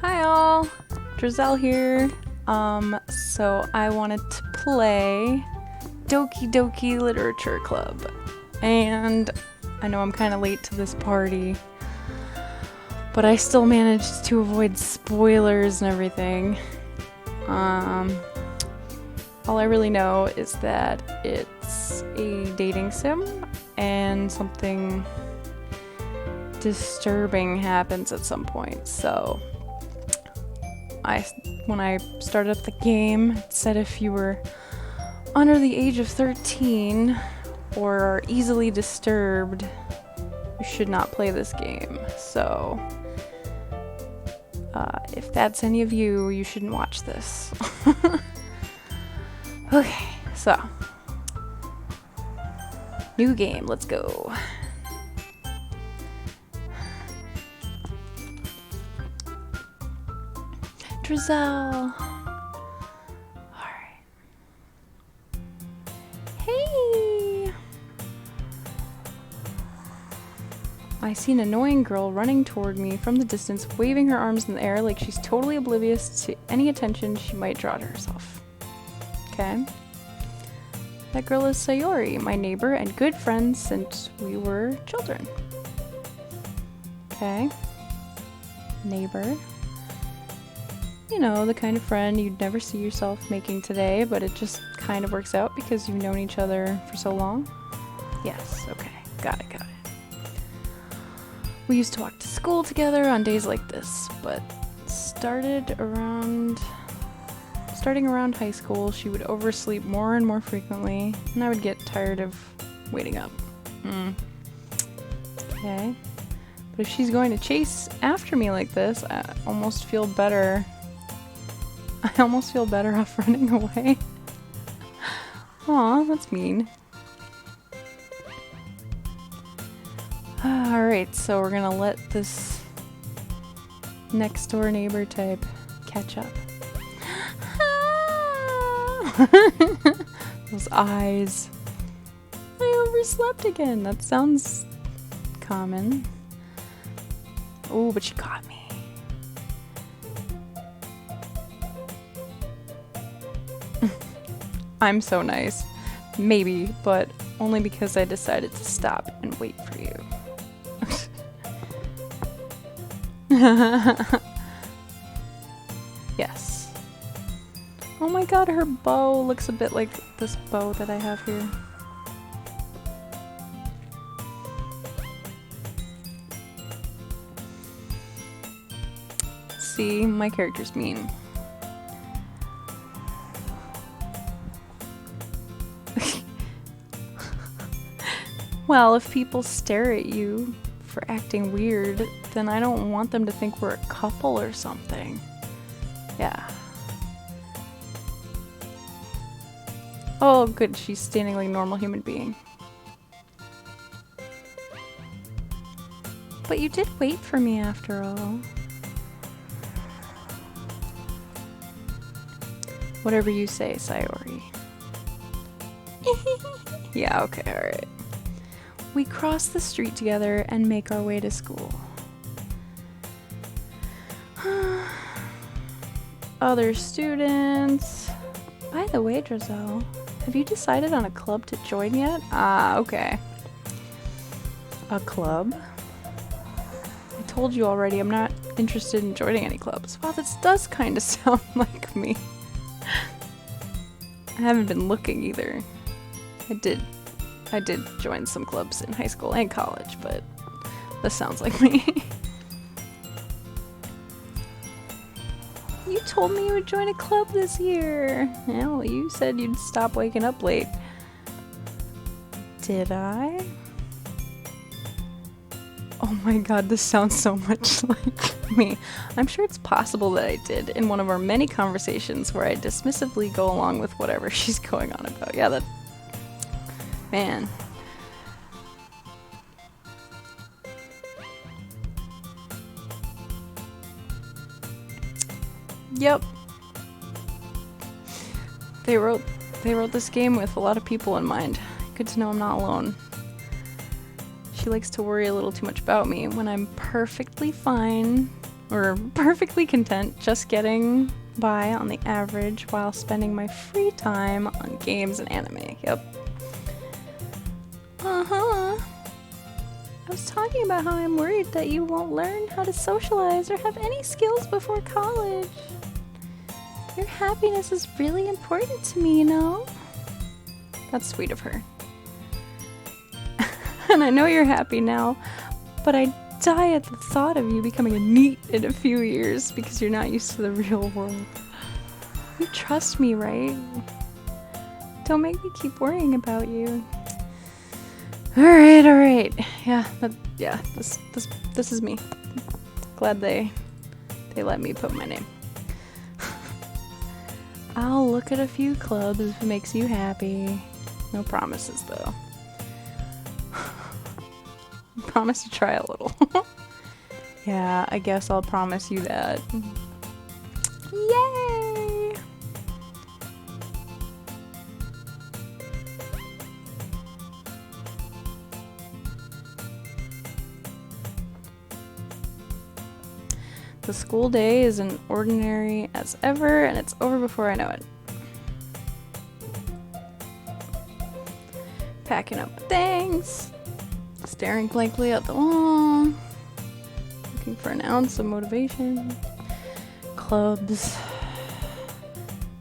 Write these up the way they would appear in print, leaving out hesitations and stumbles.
Hi all, Drizel here. So I wanted to play Doki Doki Literature Club. And I know I'm kind of late to this party, but I still managed to avoid spoilers and everything. All I really know is that it's a dating sim and something disturbing happens at some point. So when I started up the game, it said if you were under the age of 13 or are easily disturbed, you should not play this game. So if that's any of you, you shouldn't watch this. Okay, so new game, let's go. Drizel. Alright. Hey! I see an annoying girl running toward me from the distance, waving her arms in the air like she's totally oblivious to any attention she might draw to herself. Okay. That girl is Sayori, my neighbor and good friend since we were children. Okay. Neighbor. You know, the kind of friend you'd never see yourself making today, but it just kind of works out because you've known each other for so long. Yes, okay. Got it. We used to walk to school together on days like this, but starting around high school, she would oversleep more and more frequently, and I would get tired of waiting up. Okay. But if she's going to chase after me like this, I almost feel better off running away. Aw, that's mean. Alright, so we're gonna let this next door neighbor type catch up. Those eyes. I overslept again. That sounds common. Oh, but she caught me. I'm so nice. Maybe, but only because I decided to stop and wait for you. Yes. Oh my god, her bow looks a bit like this bow that I have here. See, my character's mean. Well, if people stare at you for acting weird, then I don't want them to think we're a couple or something. Yeah. Oh, good, she's standing like a normal human being. But you did wait for me after all. Whatever you say, Sayori. Yeah, okay, alright. We cross the street together and make our way to school. Other students. By the way, Drizel, have you decided on a club to join yet? Ah, okay. A club? I told you already, I'm not interested in joining any clubs. Wow, this does kind of sound like me. I haven't been looking either. I did join some clubs in high school and college, but this sounds like me. You told me you would join a club this year. Well, you said you'd stop waking up late. Did I? Oh my god, this sounds so much like me. I'm sure it's possible that I did in one of our many conversations where I dismissively go along with whatever she's going on about. Yeah, that... Man. Yep. They wrote this game with a lot of people in mind. Good to know I'm not alone. She likes to worry a little too much about me when I'm perfectly fine or perfectly content just getting by on the average while spending my free time on games and anime. Yep. Uh-huh. I was talking about how I'm worried that you won't learn how to socialize or have any skills before college. Your happiness is really important to me, you know? That's sweet of her. And I know you're happy now, but I die at the thought of you becoming a NEET in a few years because you're not used to the real world. You trust me, right? Don't make me keep worrying about you. Alright. This is me. Glad they let me put my name. I'll look at a few clubs if it makes you happy. No promises, though. Promise to try a little. Yeah, I guess I'll promise you that. Yay! The school day is as ordinary as ever, and it's over before I know it. Packing up things. Staring blankly at the wall, looking for an ounce of motivation. Clubs.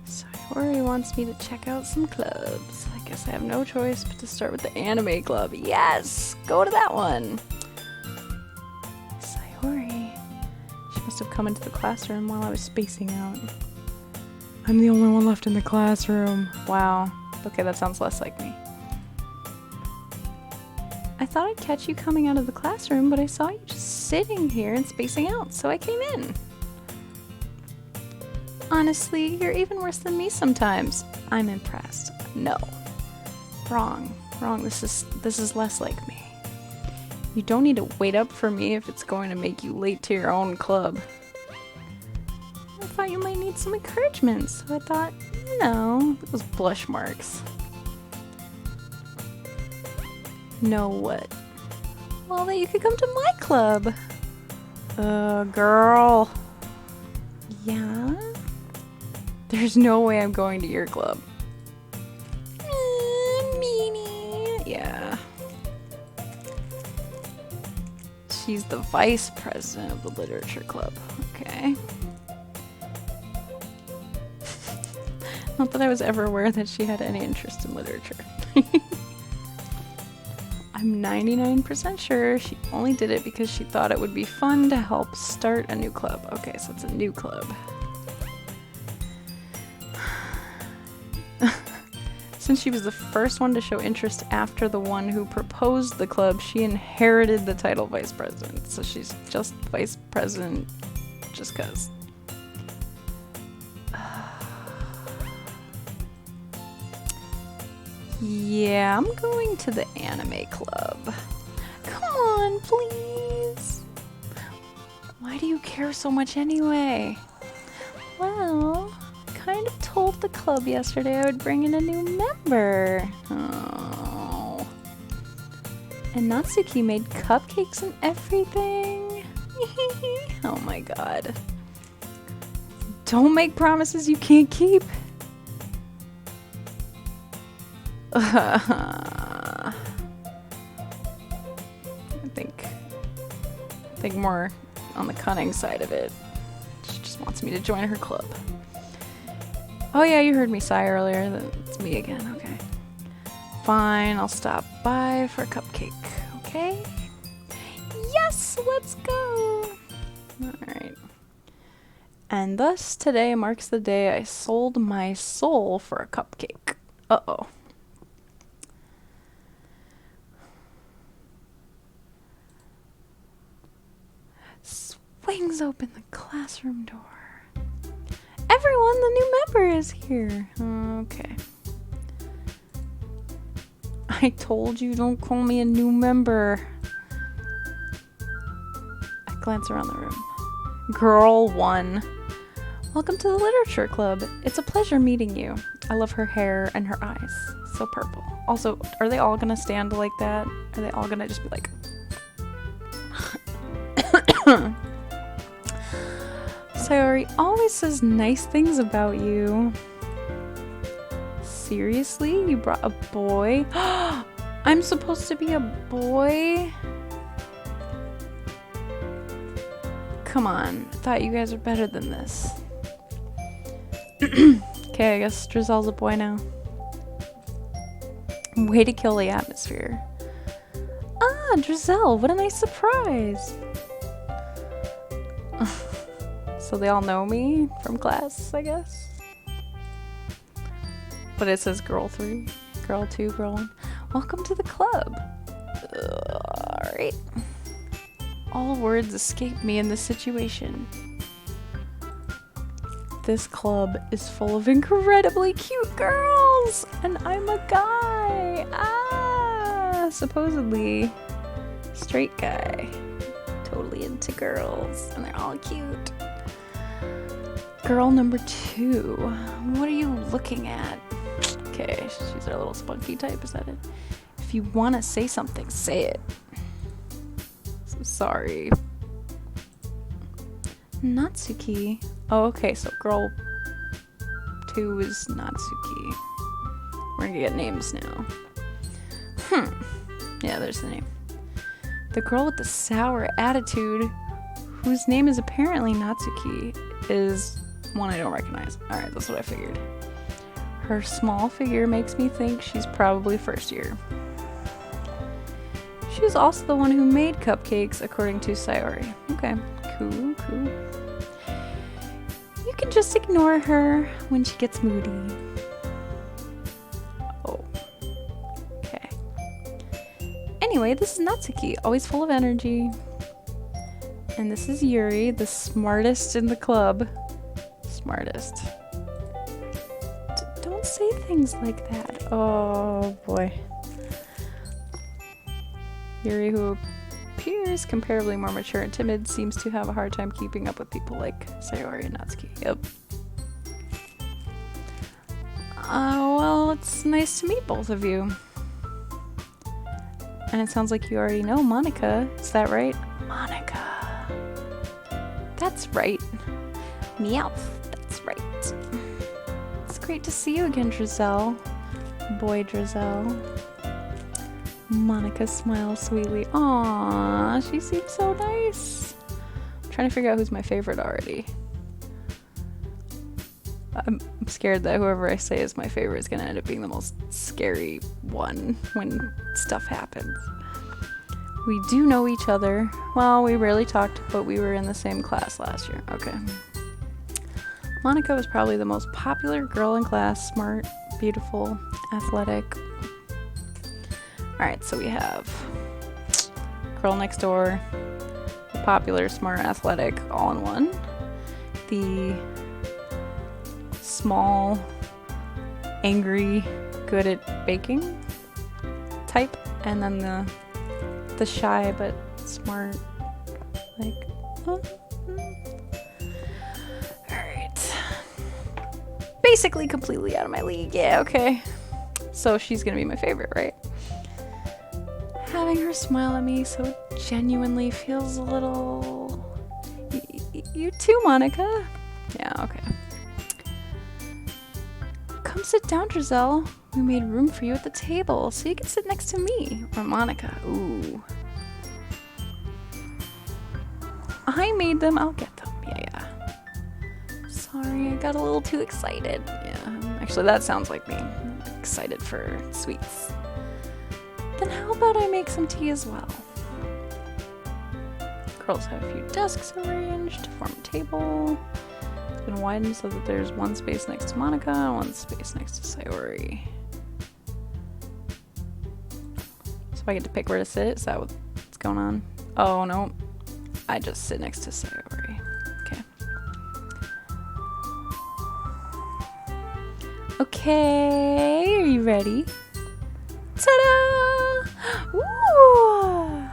Sayori wants me to check out some clubs. I guess I have no choice but to start with the anime club. Yes! Go to that one! Sayori. She must have come into the classroom while I was spacing out. I'm the only one left in the classroom. Wow. Okay, that sounds less like me. I thought I'd catch you coming out of the classroom, but I saw you just sitting here and spacing out, so I came in. Honestly, you're even worse than me sometimes. I'm impressed. No. Wrong. This is less like me. You don't need to wait up for me if it's going to make you late to your own club. I thought you might need some encouragement, so I thought, those blush marks. Know what? Well, that you could come to my club. Girl. Yeah? There's no way I'm going to your club. Meanie. Yeah. She's the vice president of the literature club. Okay. Not that I was ever aware that she had any interest in literature. I'm 99% sure she only did it because she thought it would be fun to help start a new club. Okay, so it's a new club. Since she was the first one to show interest after the one who proposed the club, she inherited the title vice president. So she's just vice president just 'cause. Yeah, I'm going to the anime club. Come on, please. Why do you care so much anyway? Well, I kind of told the club yesterday I would bring in a new member. Oh. And Natsuki made cupcakes and everything. Oh my god. Don't make promises you can't keep. I think more on the cunning side of it. She just wants me to join her club. Oh yeah, you heard me sigh earlier. It's me again. Okay. Fine, I'll stop by for a cupcake. Okay? Yes, let's go! Alright. And thus, today marks the day I sold my soul for a cupcake. Uh-oh. Swings open the classroom door. Everyone, the new member is here. Okay. I told you, don't call me a new member. I glance around the room. Girl 1. Welcome to the literature club. It's a pleasure meeting you. I love her hair and her eyes. So purple. Also, are they all gonna stand like that? Are they all gonna just be like... Sayori always says nice things about you. Seriously? You brought a boy? I'm supposed to be a boy? Come on. I thought you guys were better than this. Okay, I guess Drizel's a boy now. Way to kill the atmosphere. Ah, Drizel, what a nice surprise. So they all know me from class, I guess. But it says girl 3, girl 2, girl 1. Welcome to the club. Alright. All words escape me in this situation. This club is full of incredibly cute girls! And I'm a guy! Ah! Supposedly straight guy. Totally into girls. And they're all cute. Girl number 2. What are you looking at? Okay, she's our little spunky type, is that it? If you want to say something, say it. So sorry. Natsuki. Oh, okay, so girl 2 is Natsuki. We're gonna get names now. Yeah, there's the name. The girl with the sour attitude, whose name is apparently Natsuki, is one I don't recognize. Alright, that's what I figured. Her small figure makes me think she's probably first year. She was also the one who made cupcakes, according to Sayori. Okay, cool, cool. You can just ignore her when she gets moody. Oh. Okay. Anyway, this is Natsuki, always full of energy. And this is Yuri, the smartest in the club. Smartest. Don't say things like that. Oh boy. Yuri, who appears comparably more mature and timid, seems to have a hard time keeping up with people like Sayori and Natsuki. Yep. Well, it's nice to meet both of you. And it sounds like you already know Monica. Is that right? Monica. That's right. Meowth. That's right. It's great to see you again, Drizel. Boy Drizel. Monica smiles sweetly. Aww, she seems so nice. I'm trying to figure out who's my favorite already. I'm scared that whoever I say is my favorite is going to end up being the most scary one when stuff happens. We do know each other. Well, we rarely talked, but we were in the same class last year. Okay. Monica was probably the most popular girl in class. Smart, beautiful, athletic. Alright, so we have girl next door, the popular, smart, athletic, all in one. The small, angry, good at baking type. And then the shy but smart, like, Alright. Basically completely out of my league. Yeah, okay. So she's gonna be my favorite, right? Having her smile at me so genuinely feels a little... You too, Monica. Yeah, okay. Come sit down, Drizel. We made room for you at the table, so you can sit next to me. Or Monica. Ooh. I made them, I'll get them. Yeah. Sorry, I got a little too excited. Yeah, actually that sounds like me. I'm excited for sweets. Then how about I make some tea as well? Girls have a few desks arranged to form a table. It's been widened so that there's one space next to Monica and one space next to Sayori. So I get to pick where to sit? Is that what's going on? Oh no, I just sit next to Sayori. Okay. Okay, are you ready? Ta-da! Ooh!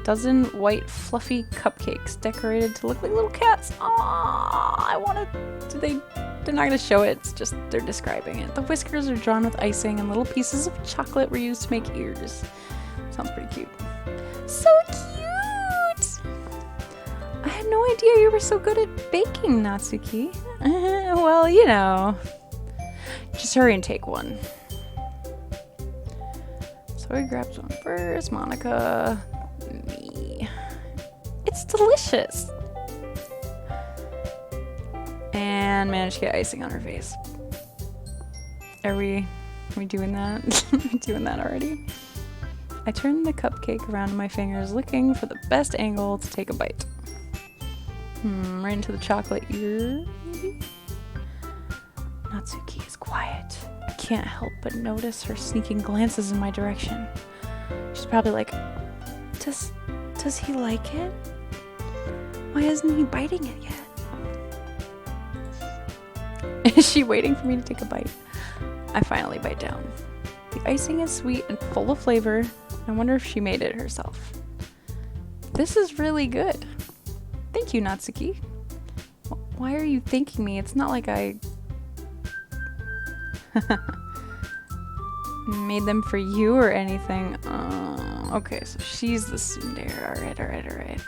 Dozen white fluffy cupcakes decorated to look like little cats. Aww, I want to... They're not going to show it, it's just they're describing it. The whiskers are drawn with icing and little pieces of chocolate were used to make ears. Sounds pretty cute. So cute! I had no idea you were so good at baking, Natsuki. Well, you know. Just hurry and take one. So he grabs one first. Monica. Me. It's delicious. And managed to get icing on her face. Are we doing that? Are we doing that already? I turned the cupcake around in my fingers, looking for the best angle to take a bite. Right into the chocolate ear, maybe? Natsuki is quiet. I can't help but notice her sneaking glances in my direction. She's probably like, does he like it? Why isn't he biting it yet? Is she waiting for me to take a bite? I finally bite down. The icing is sweet and full of flavor. I wonder if she made it herself. This is really good. Thank you, Natsuki. Why are you thanking me? It's not like I made them for you or anything. Okay, so she's the tsundere. Alright.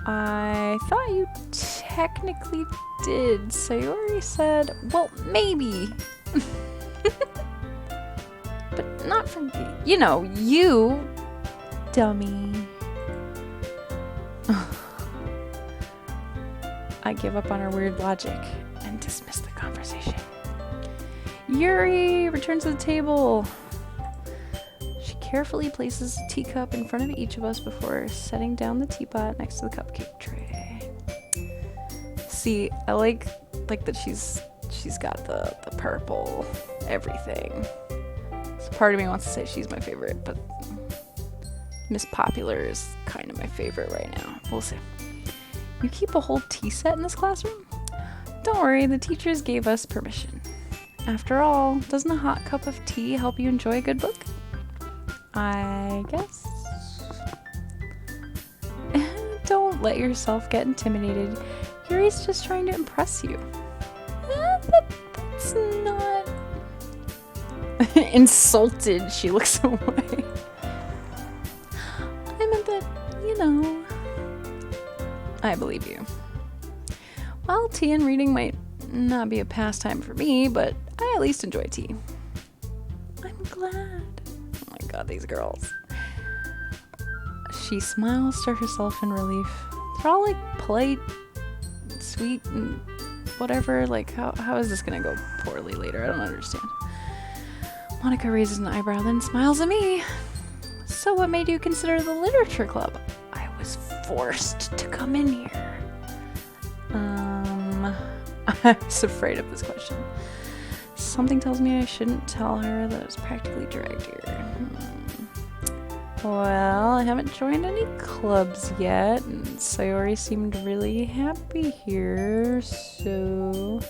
I thought you technically did. Sayori said, well, maybe. But not from, you know, you, dummy. I give up on her weird logic and dismiss the conversation. Yuri returns to the table. She carefully places a teacup in front of each of us before setting down the teapot next to the cupcake tray. See, I like that she's got the purple everything. So part of me wants to say she's my favorite, but Miss Popular is kind of my favorite right now. We'll see. You keep a whole tea set in this classroom? Don't worry, the teachers gave us permission. After all, doesn't a hot cup of tea help you enjoy a good book? I guess. Don't let yourself get intimidated. Yuri's just trying to impress you. That's not... Insulted, she looks away. I meant that, you know... I believe you. Well, tea and reading might not be a pastime for me, but I at least enjoy tea. I'm glad. Oh my god, these girls. She smiles to herself in relief. They're all like polite, sweet, and whatever. Like, how is this gonna go poorly later? I don't understand. Monica raises an eyebrow, then smiles at me. So what made you consider the literature club? I was forced to come in here. I was afraid of this question. Something tells me I shouldn't tell her that I was practically dragged here. Well, I haven't joined any clubs yet, and Sayori seemed really happy here, so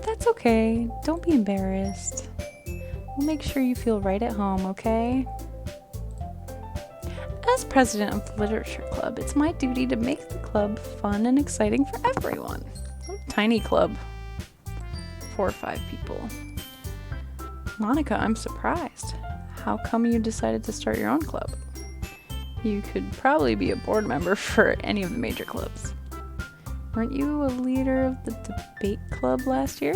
that's okay. Don't be embarrassed. We'll make sure you feel right at home, okay? As president of the Literature Club, it's my duty to make the club fun and exciting for everyone. What a tiny club. 4 or 5 people. Monica, I'm surprised. How come you decided to start your own club? You could probably be a board member for any of the major clubs. Weren't you a leader of the debate club last year?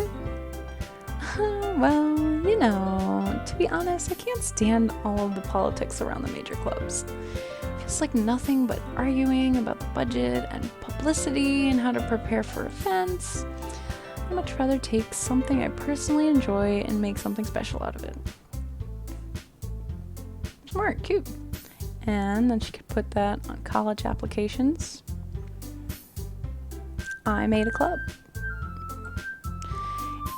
Well, you know, to be honest, I can't stand all of the politics around the major clubs. It feels like nothing but arguing about the budget and publicity and how to prepare for events. I'd much rather take something I personally enjoy and make something special out of it. Smart, cute. And then she could put that on college applications. I made a club.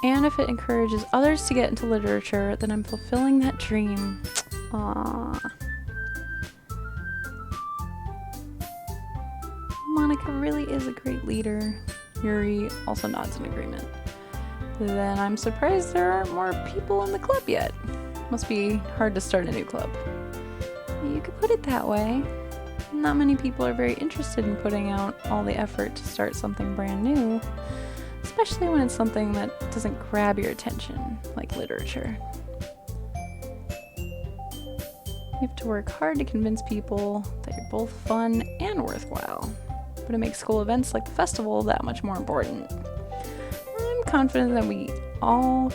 And if it encourages others to get into literature, then I'm fulfilling that dream. Aww. Monica really is a great leader. Yuri also nods in agreement. Then I'm surprised there aren't more people in the club yet. Must be hard to start a new club. You could put it that way. Not many people are very interested in putting out all the effort to start something brand new, especially when it's something that doesn't grab your attention, like literature. You have to work hard to convince people that you're both fun and worthwhile. but it makes school events like the festival that much more important. I'm confident that we all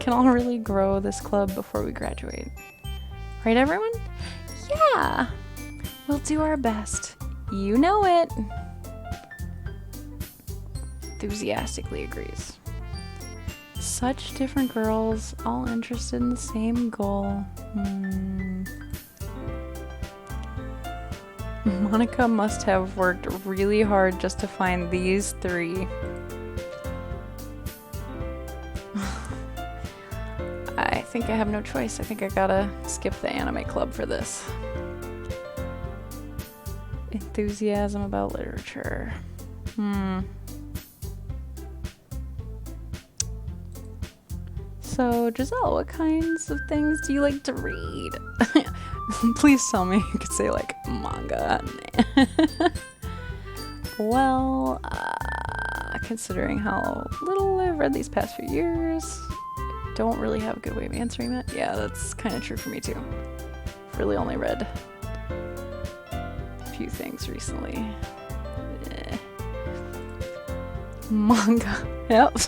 can all really grow this club before we graduate. Right, everyone? Yeah! We'll do our best. You know it! Enthusiastically agrees. Such different girls, all interested in the same goal. Monica must have worked really hard just to find these three. I think I have no choice. I think I gotta skip the anime club for this. Enthusiasm about literature. So, Giselle, what kinds of things do you like to read? Please tell me you could say, like, manga. Well, considering how little I've read these past few years, I don't really have a good way of answering that. Yeah, that's kind of true for me, too. I've really only read a few things recently. Manga. Yep.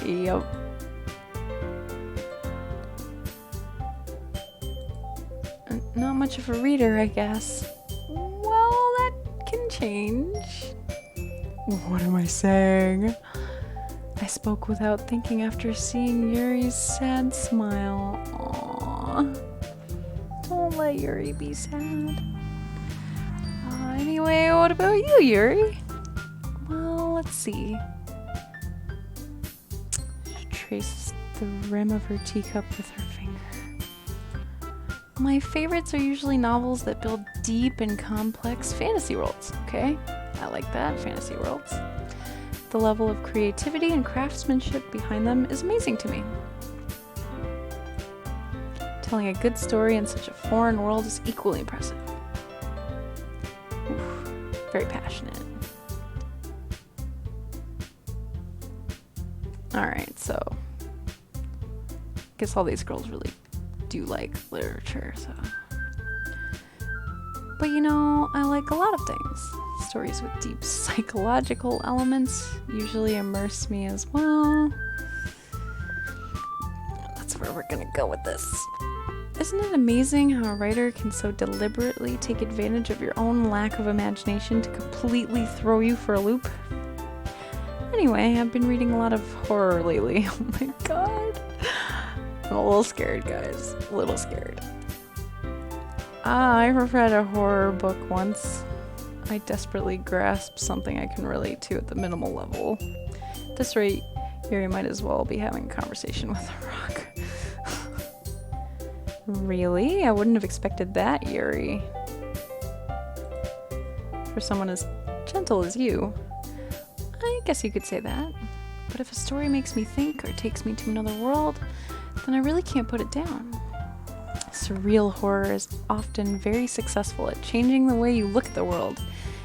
Yep. Not much of a reader, I guess. Well, that can change. What am I saying? I spoke without thinking after seeing Yuri's sad smile. Aww. Don't let Yuri be sad. Anyway, what about you, Yuri? Well, let's see. She traces the rim of her teacup with her finger. My favorites are usually novels that build deep and complex fantasy worlds, okay? I like that, fantasy worlds. The level of creativity and craftsmanship behind them is amazing to me. Telling a good story in such a foreign world is equally impressive. Oof, very passionate. Alright, so I guess all these girls really do like literature, so. But you know, I like a lot of things. Stories with deep psychological elements usually immerse me as well. That's where we're gonna go with this. Isn't it amazing how a writer can so deliberately take advantage of your own lack of imagination to completely throw you for a loop? Anyway, I've been reading a lot of horror lately. Oh my god. I'm a little scared, guys. A little scared. I read a horror book once. I desperately grasped something I can relate to at the minimal level. At this rate, Yuri might as well be having a conversation with a rock. Really? I wouldn't have expected that, Yuri. For someone as gentle as you. I guess you could say that. But if a story makes me think or takes me to another world, then I really can't put it down. Surreal horror is often very successful at changing the way you look at the world,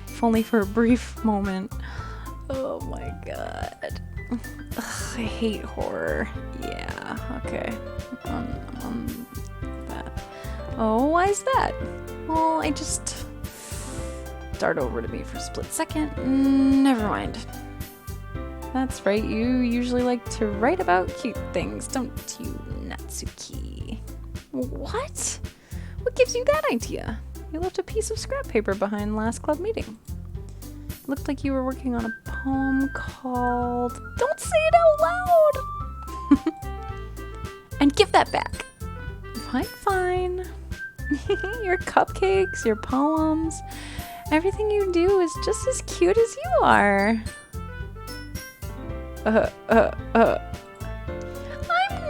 if only for a brief moment. Oh my god. Ugh, I hate horror. Yeah, okay. On that. Oh, why is that? Well, I just start over to me for a split second. Never mind. That's right, you usually like to write about cute things, don't you, Natsuki? What? What gives you that idea? You left a piece of scrap paper behind last club meeting. It looked like you were working on a poem called... Don't say it out loud! And give that back. Fine. Your cupcakes, your poems, everything you do is just as cute as you are. I'm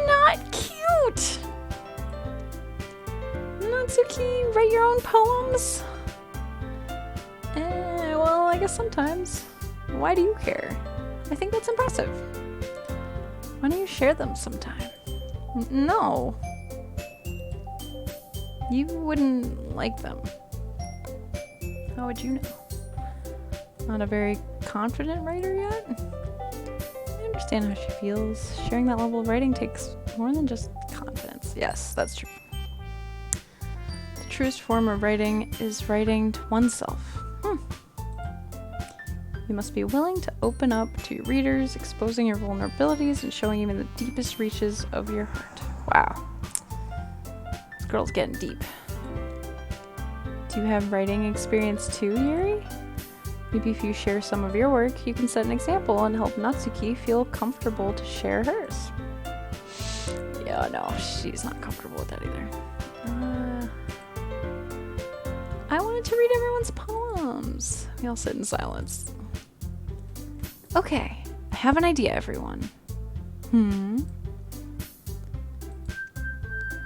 not cute! Natsuki, write your own poems? Well, I guess sometimes. Why do you care? I think that's impressive. Why don't you share them sometime? No. You wouldn't like them. How would you know? Not a very confident writer yet? I understand how she feels. Sharing that level of writing takes more than just confidence. Yes, that's true. The truest form of writing is writing to oneself. You must be willing to open up to your readers, exposing your vulnerabilities and showing even the deepest reaches of your heart. Wow. This girl's getting deep. Do you have writing experience too, Yuri? Maybe if you share some of your work, you can set an example and help Natsuki feel comfortable to share hers. Yeah, no, she's not comfortable with that either. I wanted to read everyone's poems. We all sit in silence. Okay, I have an idea, everyone.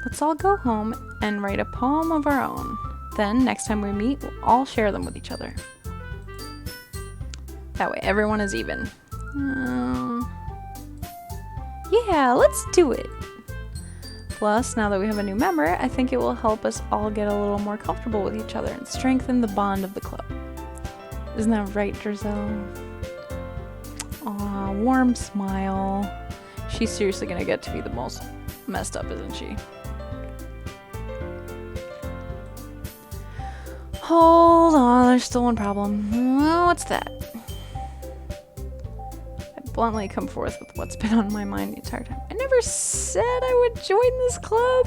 Let's all go home and write a poem of our own. Then, next time we meet, we'll all share them with each other. That way, everyone is even. Yeah, let's do it. Plus, now that we have a new member, I think it will help us all get a little more comfortable with each other and strengthen the bond of the club. Isn't that right, Giselle? Aw, warm smile. She's seriously gonna get to be the most messed up, isn't she? Hold on, there's still one problem. What's that? I bluntly come forth with what's been on my mind the entire time. I never said I would join this club.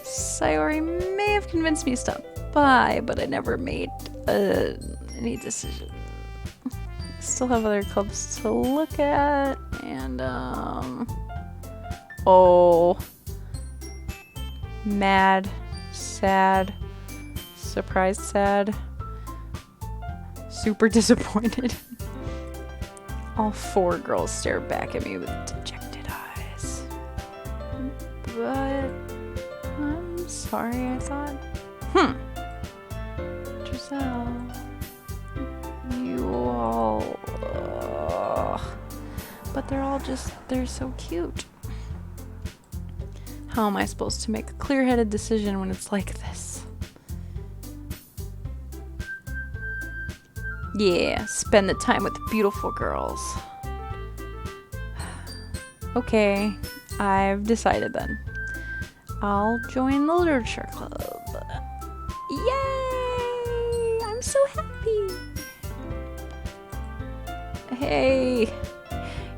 Sayori may have convinced me to stop by, but I never made any decision. I still have other clubs to look at, and oh, mad, sad, surprised, sad, super disappointed. All four girls stare back at me with dejected eyes. But I'm sorry, I thought. Giselle, you all... But they're so cute. How am I supposed to make a clear-headed decision when it's like this? Yeah, spend the time with the beautiful girls. Okay, I've decided then. I'll join the literature club. Yay! I'm so happy. Hey,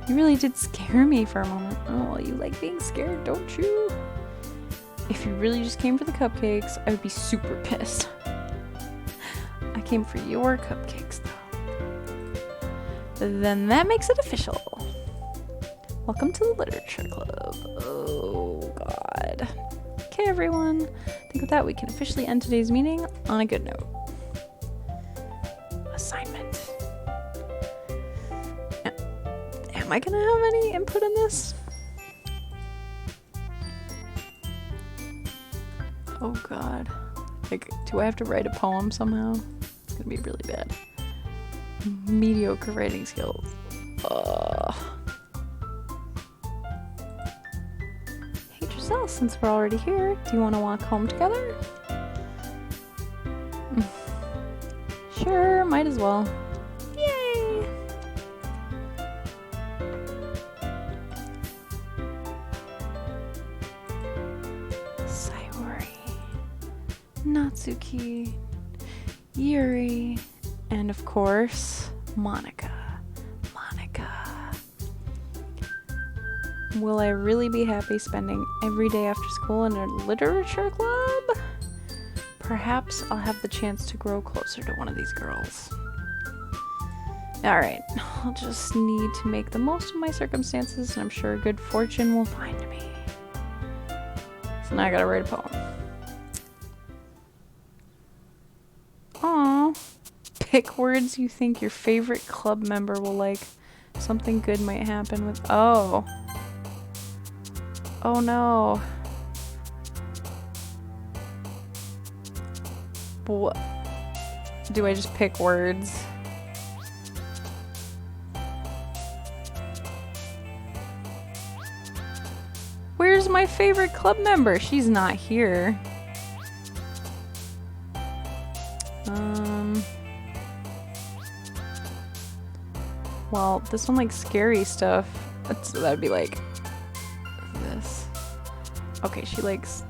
you really did scare me for a moment. Oh, you like being scared, don't you? If you really just came for the cupcakes, I would be super pissed. I came for your cupcakes, though. Then that makes it official. Welcome to the literature club. Oh, God. Okay, everyone. I think with that, we can officially end today's meeting on a good note. Assignment. Am I gonna have any input in this? Oh, God. Like, do I have to write a poem somehow? It's gonna be really bad. Mediocre writing skills. Hey, Giselle, since we're already here, do you want to walk home together? Sure, might as well. Yay! Sayori, Natsuki, Yuri, and of course, Monica. Will I really be happy spending every day after school in a literature club? Perhaps I'll have the chance to grow closer to one of these girls. Alright, I'll just need to make the most of my circumstances, and I'm sure good fortune will find me. So now I gotta write a poem. Aww. Pick words you think your favorite club member will like. Something good might happen with... Oh no. What? Do I just pick words? Where's my favorite club member? She's not here. Well, this one likes scary stuff. That'd be like this. Okay, she likes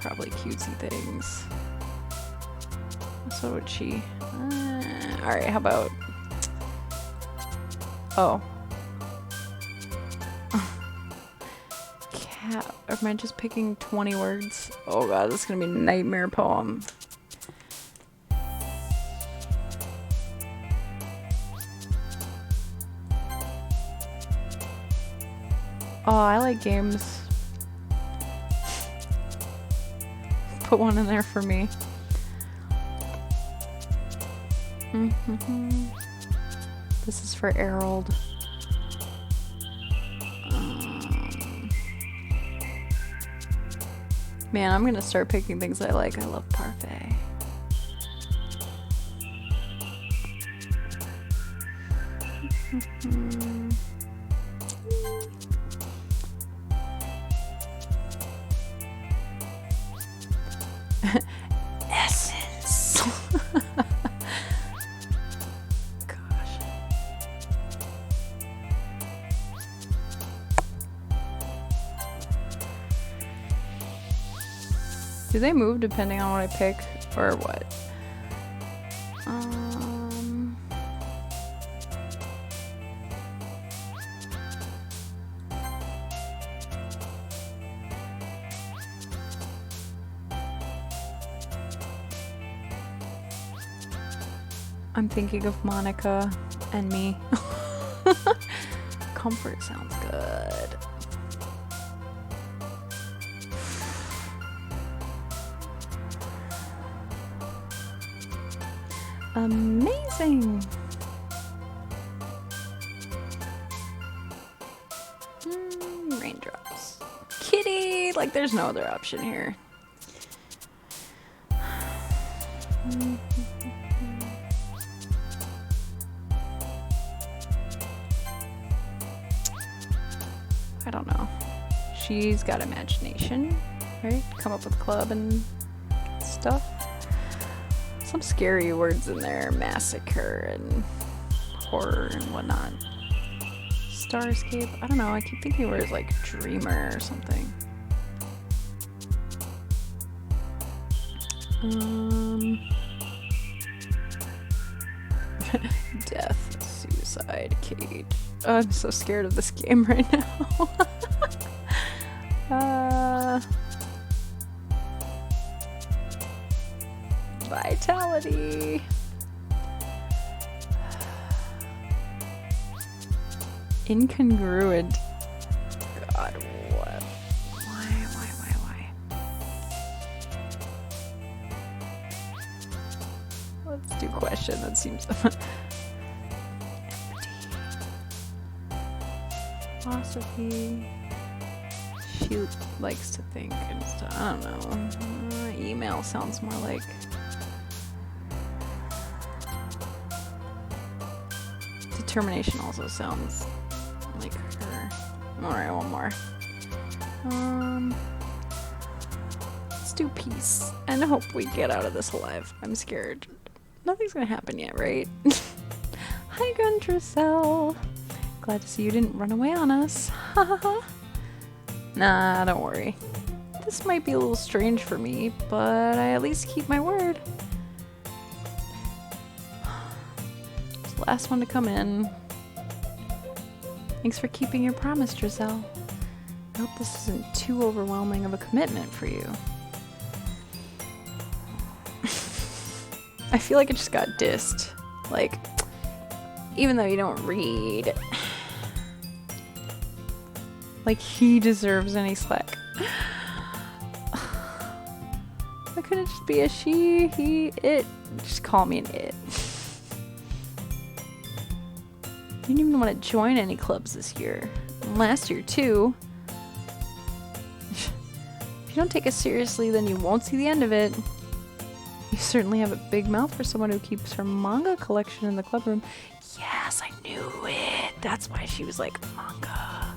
probably cutesy things. So would she. Alright, how about... Oh. Cat. Am I just picking 20 words? Oh god, this is gonna be a nightmare poem. Oh, I like games. Put one in there for me. This is for Errol. Man, I'm gonna start picking things I like. I love parfait. Essence. Gosh. Do they move depending on what I pick or what? I'm thinking of Monica and me. Comfort sounds good. Amazing. Raindrops. Kitty! Like there's no other option here. I don't know. She's got imagination, right? Come up with club and stuff. Some scary words in there. Massacre and horror and whatnot. Starscape. I don't know. I keep thinking words like dreamer or something. Death, suicide, cage. Oh, I'm so scared of this game right now. Vitality. Incongruent. God, what? Why? Let's do question. That seems... Philosophy. She likes to think and stuff. I don't know. Email sounds more like... Determination also sounds like her. Alright, one more. Let's do peace and hope we get out of this alive. I'm scared. Nothing's gonna happen yet, right? Hi, Guntracell. Glad to see you didn't run away on us. Nah, don't worry. This might be a little strange for me, but I at least keep my word. Last one to come in. Thanks for keeping your promise, Giselle. I hope this isn't too overwhelming of a commitment for you. I feel like it just got dissed. Like, even though you don't read, like he deserves any slack. Why couldn't it just be a she, he, it? Just call me an it. You didn't even want to join any clubs this year. And last year, too. If you don't take us seriously, then you won't see the end of it. You certainly have a big mouth for someone who keeps her manga collection in the club room. Yes, I knew it. That's why she was like, manga.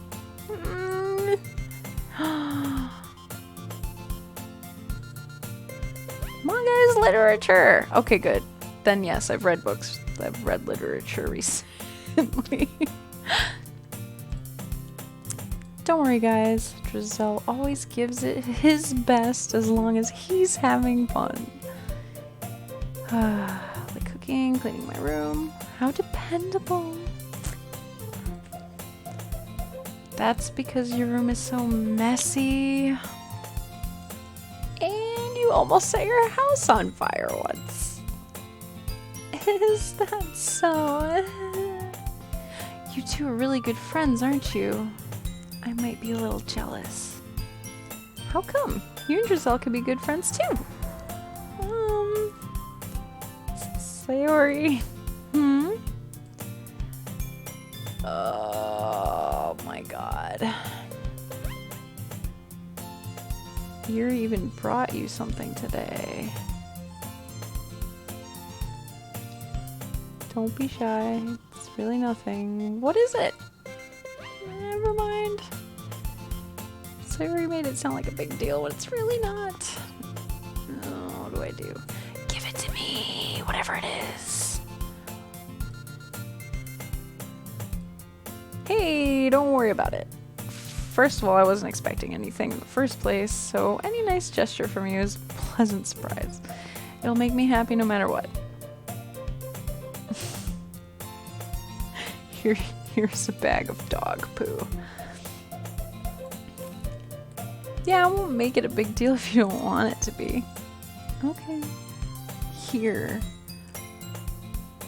Manga is literature. Okay, good. Then yes, I've read books. I've read literature recently. Don't worry, guys. Drizel always gives it his best as long as he's having fun. Like cooking, cleaning my room. How dependable. That's because your room is so messy. And you almost set your house on fire once. Is that so? You two are really good friends, aren't you? I might be a little jealous. How come? You and Drizel could be good friends too. Sayori. Oh my god. Yuri even brought you something today. Don't be shy. It's really nothing. What is it? Never mind. Sayori made it sound like a big deal, but it's really not. Oh, what do I do? Give it to me, whatever it is. Hey, don't worry about it. First of all, I wasn't expecting anything in the first place, so any nice gesture from you is a pleasant surprise. It'll make me happy no matter what. Here's a bag of dog poo. Yeah, I won't make it a big deal if you don't want it to be. Okay. Here.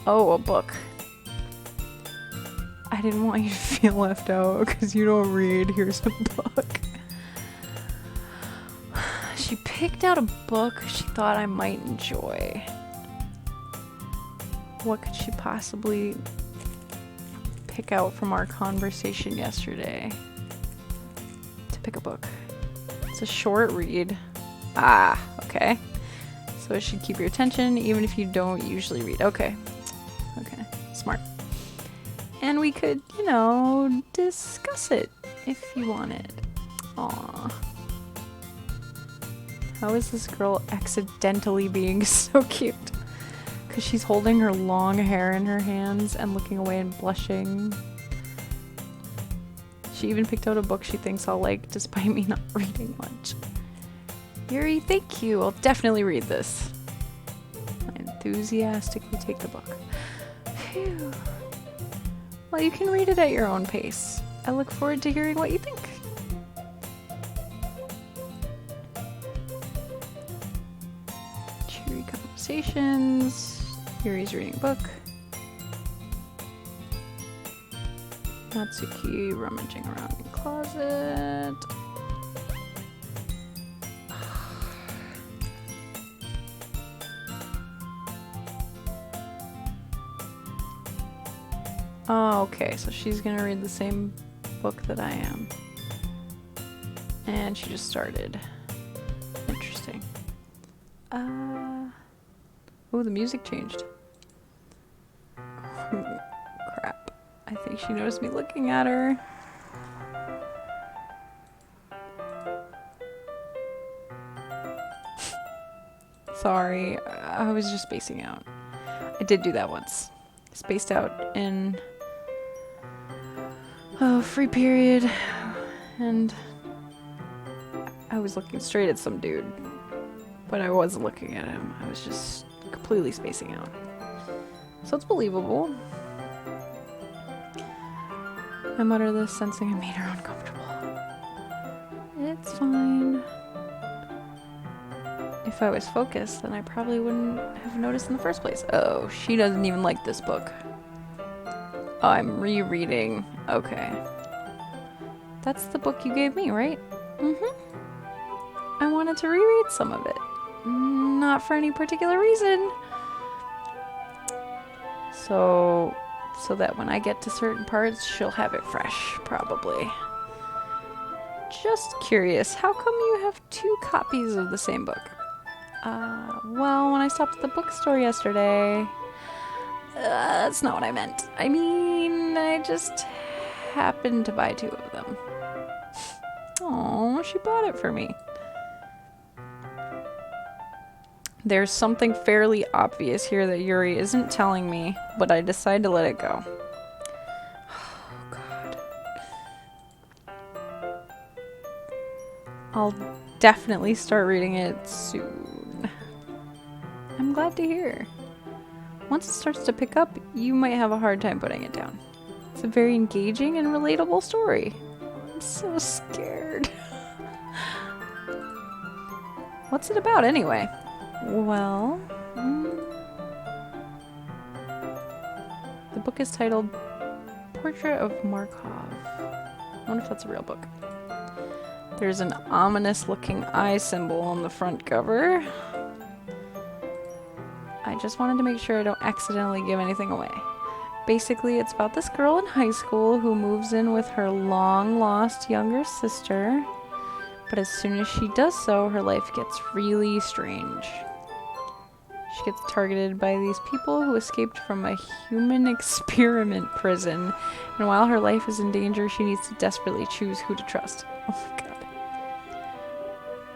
Oh, a book. I didn't want you to feel left out because you don't read. Here's a book. She picked out a book she thought I might enjoy. What could she possibly pick out from our conversation yesterday? To pick a book. It's a short read. Ah, okay. So it should keep your attention even if you don't usually read. Okay. Okay. Smart. And we could, you know, discuss it if you wanted. Aww. How is this girl accidentally being so cute? Because she's holding her long hair in her hands and looking away and blushing. She even picked out a book she thinks I'll like, despite me not reading much. Yuri, thank you. I'll definitely read this. I enthusiastically take the book. Phew. Well, you can read it at your own pace. I look forward to hearing what you think. Cheery conversations. Yuri's reading a book. Natsuki rummaging around in the closet. Oh, okay, so she's gonna read the same book that I am. And she just started. Interesting. Oh, the music changed. Crap. I think she noticed me looking at her. Sorry, I was just spacing out. I did do that once. Spaced out in free period, and I was looking straight at some dude, but I wasn't looking at him. I was just completely spacing out. So it's believable. I mutter this, sensing I made her uncomfortable. It's fine. If I was focused, then I probably wouldn't have noticed in the first place. Oh, she doesn't even like this book. Oh, I'm rereading. Okay. That's the book you gave me, right? Mm-hmm. I wanted to reread some of it. Not for any particular reason. So that when I get to certain parts, she'll have it fresh, probably. Just curious, how come you have 2 copies of the same book? Well, when I stopped at the bookstore yesterday... that's not what I meant. I mean, I just happened to buy 2 of them. Oh, she bought it for me. There's something fairly obvious here that Yuri isn't telling me, but I decide to let it go. Oh, God. I'll definitely start reading it soon. I'm glad to hear. Once it starts to pick up, you might have a hard time putting it down. It's a very engaging and relatable story. I'm so scared. What's it about anyway? Well, the book is titled Portrait of Markov. I wonder if that's a real book. There's an ominous looking eye symbol on the front cover. I just wanted to make sure I don't accidentally give anything away. Basically, it's about this girl in high school who moves in with her long-lost younger sister, but as soon as she does so, her life gets really strange. She gets targeted by these people who escaped from a human experiment prison, and while her life is in danger, she needs to desperately choose who to trust. Oh my god.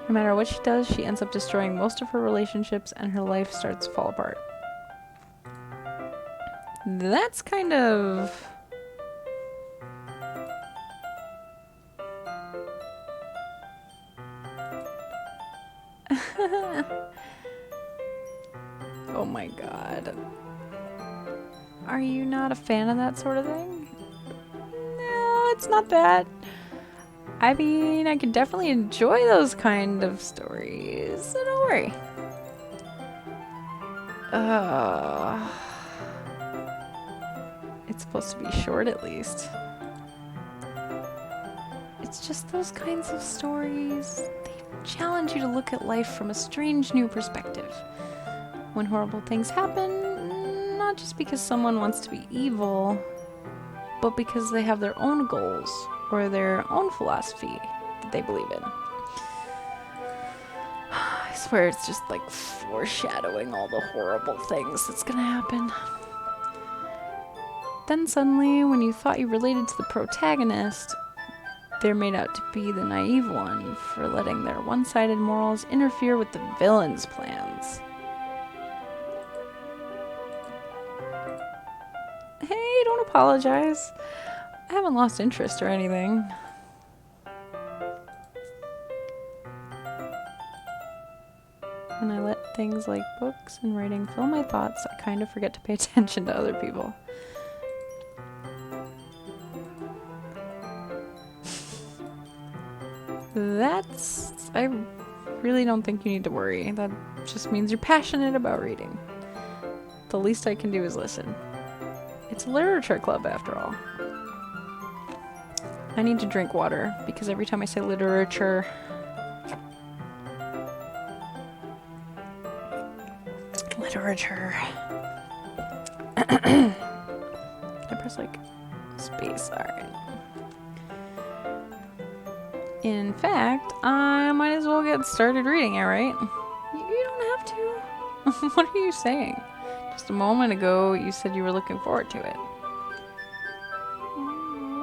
No matter what she does, she ends up destroying most of her relationships, and her life starts to fall apart. That's kind of... Oh my god. Are you not a fan of that sort of thing? No, it's not that. I mean, I can definitely enjoy those kind of stories, so don't worry. It's supposed to be short at least. It's just those kinds of stories. They challenge you to look at life from a strange new perspective. When horrible things happen, not just because someone wants to be evil, but because they have their own goals or their own philosophy that they believe in. I swear it's just like foreshadowing all the horrible things that's gonna happen. Then suddenly, when you thought you related to the protagonist, they're made out to be the naive one for letting their one-sided morals interfere with the villain's plans. Hey, don't apologize. I haven't lost interest or anything. When I let things like books and writing fill my thoughts, I kind of forget to pay attention to other people. I really don't think you need to worry. That just means you're passionate about reading. The least I can do is listen. It's a literature club, after all. I need to drink water, because every time I say literature... Literature... Can I press, like, space? Alright. In fact, I might as well get started reading it, right? You don't have to. What are you saying? Just a moment ago, you said you were looking forward to it.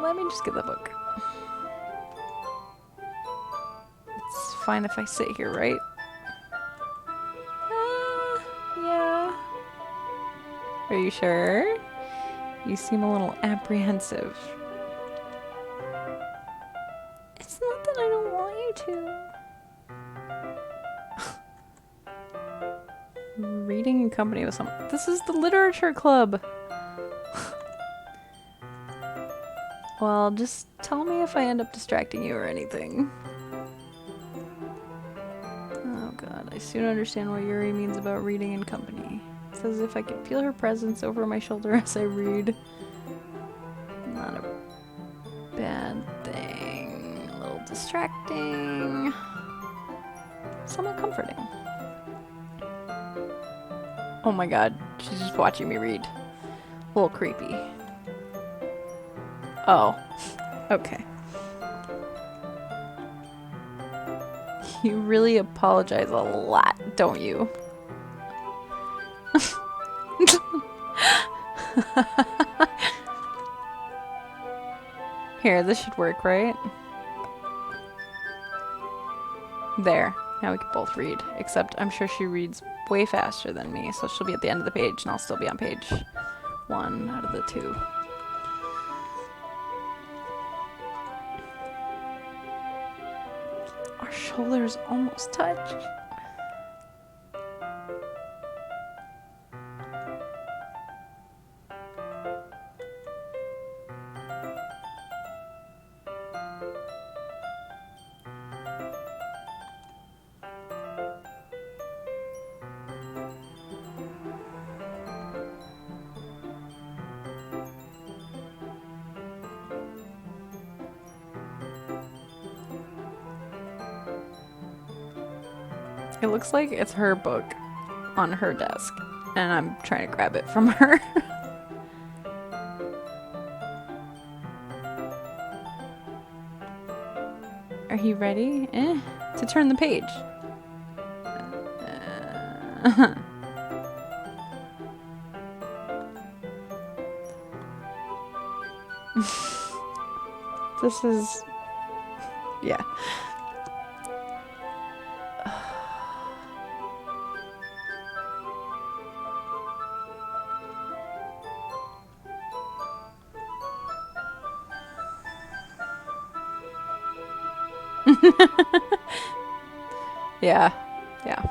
Let me just get the book. It's fine if I sit here, right? Yeah. Are you sure? You seem a little apprehensive. It's not that I don't want you to. Reading in company with someone. This is the literature club. Well, just tell me if I end up distracting you or anything. Oh god, I soon understand what Yuri means about reading in company. It's as if I can feel her presence over my shoulder as I read. Not a bad thing. A little distracting. Somewhat comforting. Oh my god, she's just watching me read. A little creepy. Oh, okay. You really apologize a lot, don't you? Here, this should work, right? There. Now we can both read. Except I'm sure she reads way faster than me, so she'll be at the end of the page and I'll still be on page 1 out of the 2. Our shoulders almost touch. It looks like it's her book on her desk, and I'm trying to grab it from her. Are you ready? To turn the page. This is... yeah. Yeah, yeah.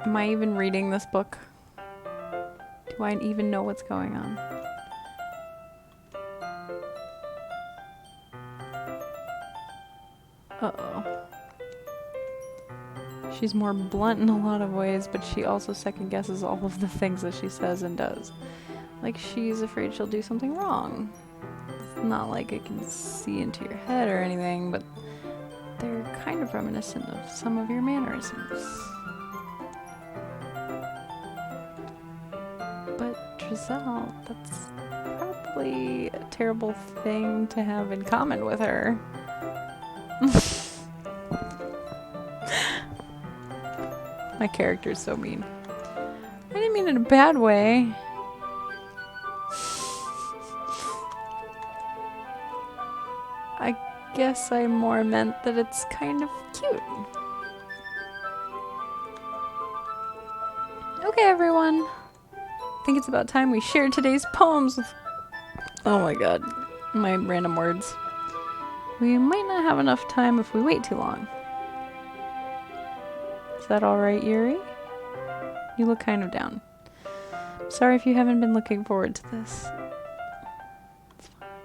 Am I even reading this book? Do I even know what's going on? Uh-oh. She's more blunt in a lot of ways, but she also second guesses all of the things that she says and does. Like she's afraid she'll do something wrong. It's not like it can see into your head or anything, but they're kind of reminiscent of some of your mannerisms. But Giselle, that's probably a terrible thing to have in common with her. My character's so mean. I didn't mean it in a bad way. I guess I more meant that it's kind of cute. Okay, everyone. I think it's about time we shared today's poems with... oh my god. My random words. We might not have enough time if we wait too long. Is that alright, Yuri? You look kind of down. Sorry if you haven't been looking forward to this. It's fine.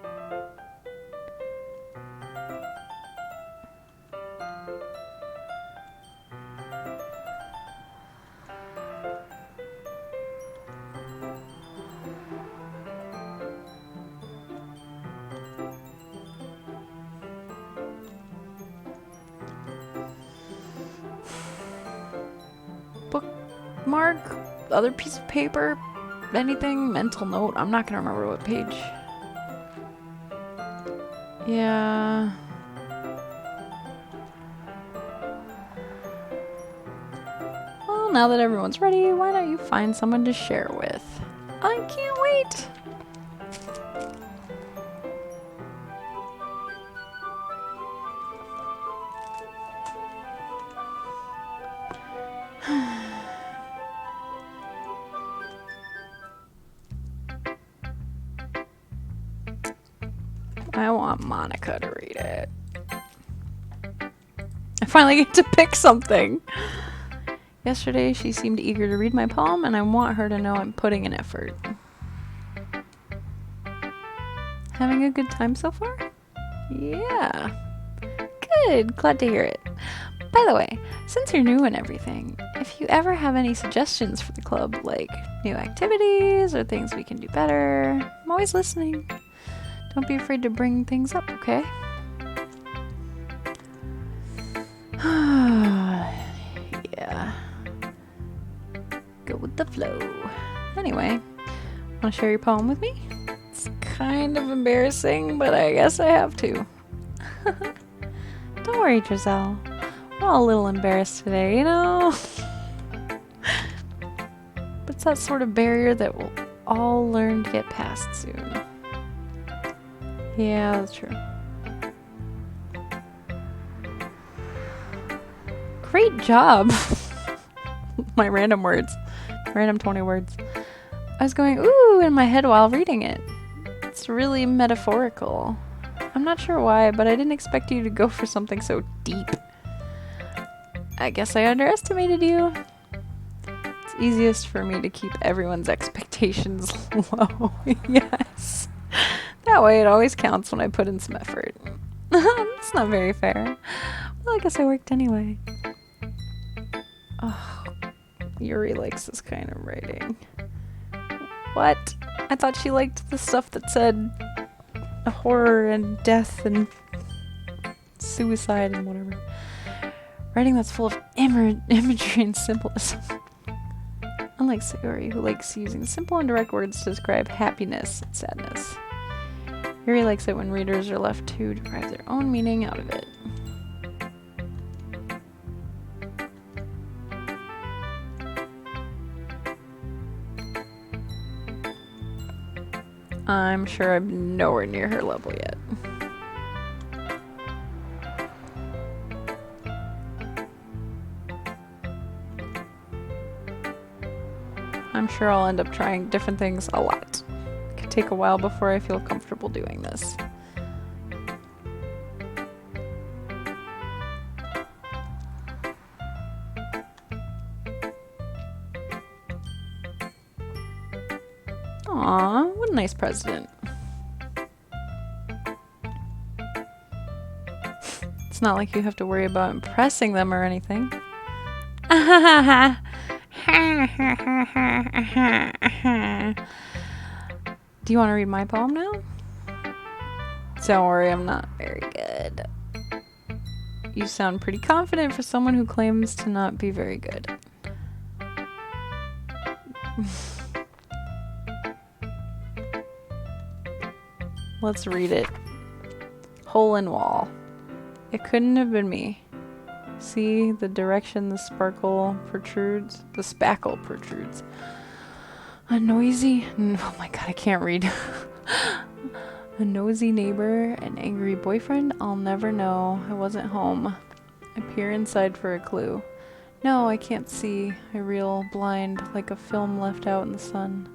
Bookmark, other piece of paper, anything, mental note. I'm not gonna remember what page. Yeah. Well, now that everyone's ready, why don't you find someone to share with? I can't wait! I want Monica to read it. I finally get to pick something. Yesterday, she seemed eager to read my poem, and I want her to know I'm putting an effort. Having a good time so far? Yeah. Good. Glad to hear it. By the way, since you're new and everything, if you ever have any suggestions for the club, like new activities or things we can do better, I'm always listening. Don't be afraid to bring things up, okay? Yeah. Go with the flow. Anyway, want to share your poem with me? It's kind of embarrassing, but I guess I have to. Don't worry, Giselle. We're all a little embarrassed today, you know? But it's that sort of barrier that we'll all learn to get past soon. Yeah, that's true. Great job! My random words. Random 20 words. I was going, ooh, in my head while reading it. It's really metaphorical. I'm not sure why, but I didn't expect you to go for something so deep. I guess I underestimated you. It's easiest for me to keep everyone's expectations low. Yes. That way it always counts when I put in some effort. It's not very fair. Well, I guess I worked anyway. Oh, Yuri likes this kind of writing. What? I thought she liked the stuff that said horror and death and suicide and whatever. Writing that's full of imagery and symbolism. Unlike Sayori, who likes using simple and direct words to describe happiness and sadness. Yuri likes it when readers are left to derive their own meaning out of it. I'm sure I'm nowhere near her level yet. I'm sure I'll end up trying different things a lot. It could take a while before I feel comfortable doing this. Aw, what a nice president. It's not like you have to worry about impressing them or anything. Do you want to read my poem now? Don't worry, I'm not very good. You sound pretty confident for someone who claims to not be very good. Let's read it. Hole in wall. It couldn't have been me. See the direction the spackle protrudes? The spackle protrudes. A noisy... Oh my god, I can't read. A nosy neighbor, an angry boyfriend? I'll never know. I wasn't home. I peer inside for a clue. No, I can't see. I reel blind, like a film left out in the sun.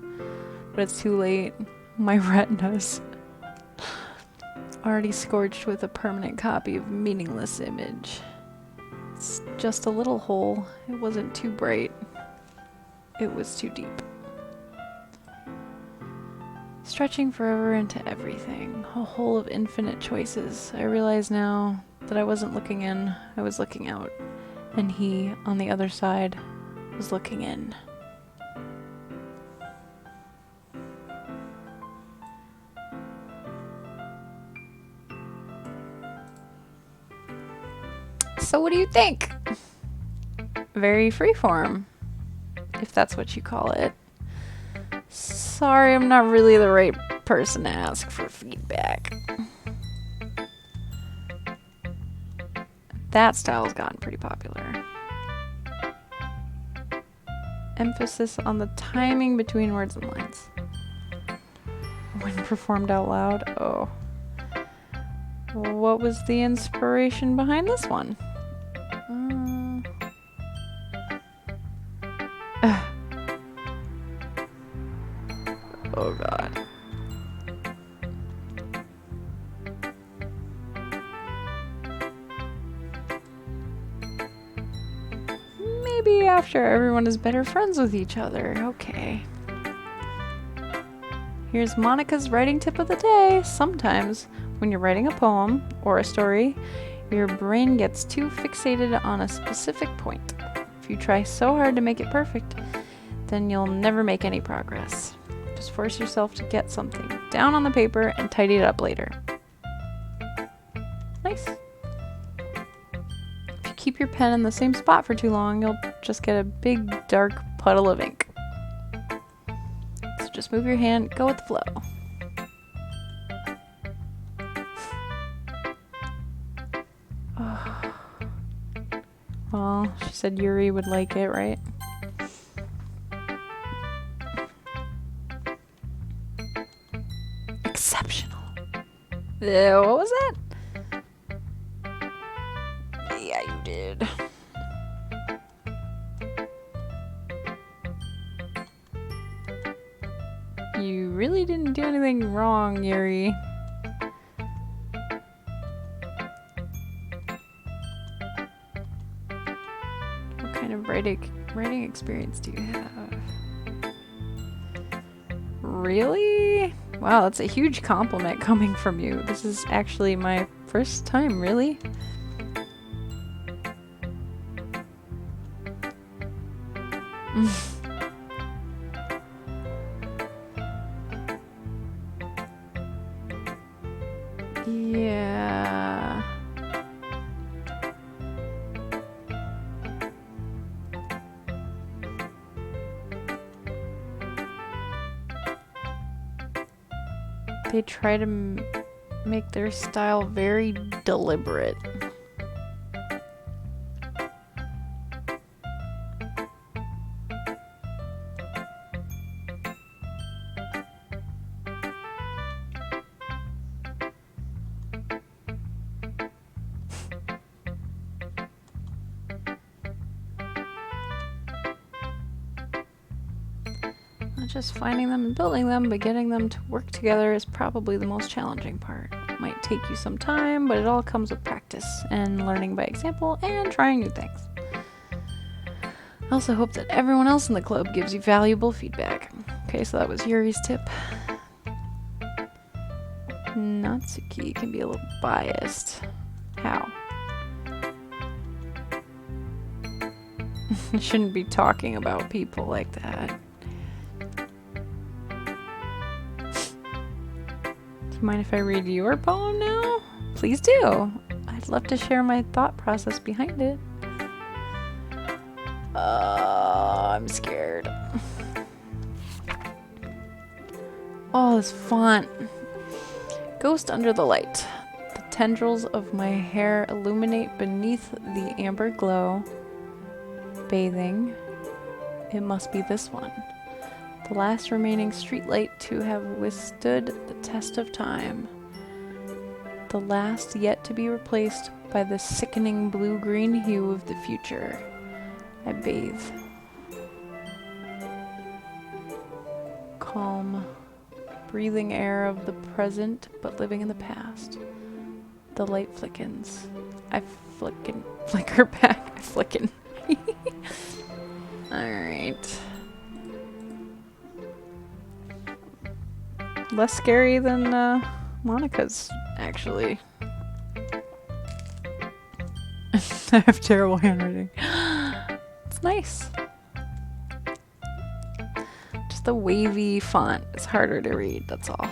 But it's too late. My retinas. Already scorched with a permanent copy of meaningless image. It's just a little hole. It wasn't too bright. It was too deep. Stretching forever into everything. A hole of infinite choices. I realize now that I wasn't looking in, I was looking out. And he, on the other side, was looking in. So what do you think? Very freeform, if that's what you call it. Sorry, I'm not really the right person to ask for feedback. That style's gotten pretty popular. Emphasis on the timing between words and lines. When performed out loud, oh. What was the inspiration behind this one? Oh god. Maybe after everyone is better friends with each other. Okay. Here's Monica's writing tip of the day. Sometimes, when you're writing a poem or a story, your brain gets too fixated on a specific point. If you try so hard to make it perfect, then you'll never make any progress. Just force yourself to get something down on the paper and tidy it up later. Nice. If you keep your pen in the same spot for too long, you'll just get a big dark puddle of ink. So just move your hand, go with the flow. Oh. Well, she said Yuri would like it, right? Exceptional. What was that? Yeah, you did. really didn't do anything wrong, Yuri. What kind of writing experience do you have? Really? Wow, that's a huge compliment coming from you. This is actually my first time, really? Yeah. They try to make their style very deliberate. Not just finding them and building them, but getting them to work together is probably the most challenging part. It might take you some time, but it all comes with practice and learning by example and trying new things. I also hope that everyone else in the club gives you valuable feedback. Okay, so that was Yuri's tip. Natsuki can be a little biased. How? Shouldn't be talking about people like that. Do you mind if I read your poem now? Please do. I'd love to share my thought process behind it. I'm scared. Oh, this font. Ghost under the light. The tendrils of my hair illuminate beneath the amber glow. Bathing. It must be this one. The last remaining streetlight to have withstood the test of time. The last yet to be replaced by the sickening blue-green hue of the future. I bathe. Calm, breathing air of the present, but living in the past. The light flickens. I flicker back. I flicken. Alright. Less scary than Monica's, actually. I have terrible handwriting. It's nice. Just the wavy font is harder to read, that's all.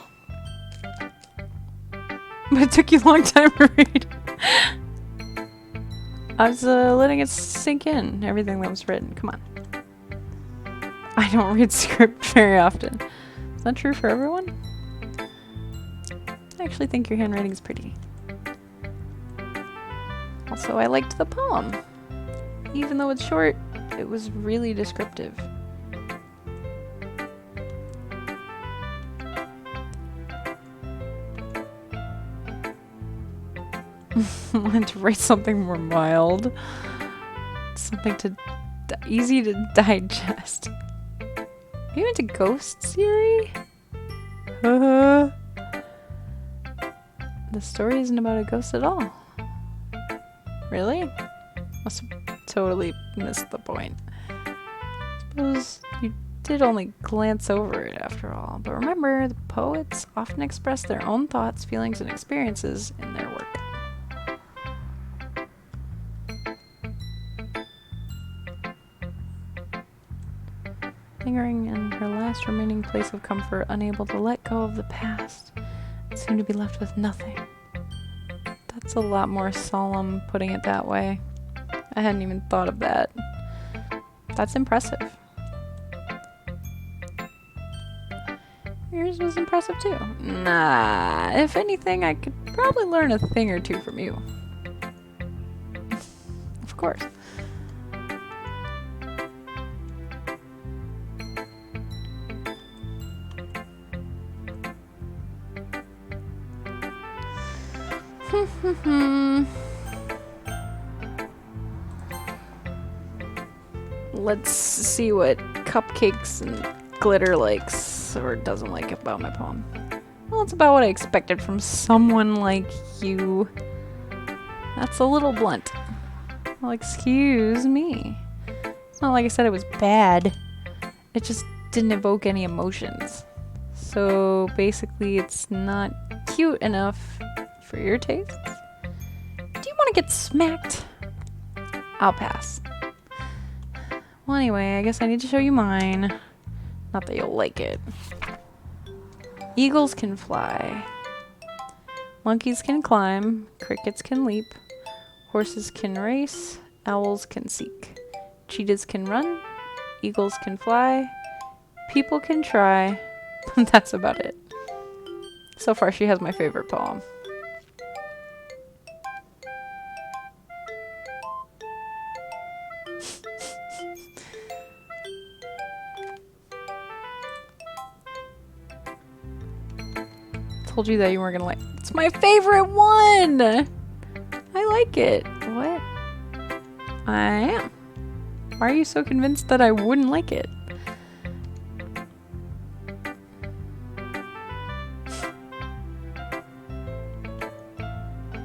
But it took you a long time to read. I was letting it sink in, everything that was written. Come on. I don't read script very often. Is that true for everyone? I actually think your handwriting is pretty. Also, I liked the poem. Even though it's short, it was really descriptive. I wanted to write something more mild. Something easy to digest. Are you into ghosts, Yuri? The story isn't about a ghost at all. Really? Must have totally missed the point. Suppose you did only glance over it after all. But remember, the poets often express their own thoughts, feelings, and experiences in their work. Lingering in her last remaining place of comfort, unable to let go of the past, and soon to be left with nothing. That's a lot more solemn, putting it that way. I hadn't even thought of that. That's impressive. Yours was impressive too. Nah, if anything, I could probably learn a thing or two from you. Of course. Let's see what cupcakes and glitter likes. likes or doesn't like about my poem. Well, it's about what I expected from someone like you. That's a little blunt. Well, excuse me. It's not like I said it was bad. It just didn't evoke any emotions. So basically, it's not cute enough for your tastes. Do you want to get smacked? I'll pass. Well, anyway, I guess I need to show you mine. Not that you'll like it. Eagles can fly. Monkeys can climb. Crickets can leap. Horses can race. Owls can seek. Cheetahs can run. Eagles can fly. People can try. That's about it. So far, she has my favorite poem. Told you that you weren't gonna like. It's my favorite one. I like it. What? I am. Why are you so convinced that I wouldn't like it?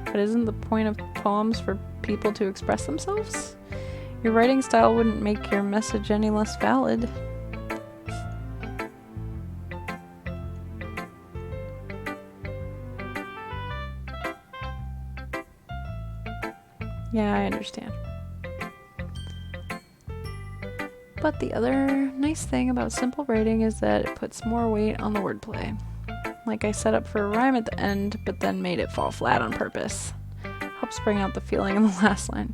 But isn't the point of poems for people to express themselves? Your writing style wouldn't make your message any less valid. Yeah, I understand. But the other nice thing about simple writing is that it puts more weight on the wordplay. Like I set up for a rhyme at the end, but then made it fall flat on purpose. Helps bring out the feeling in the last line.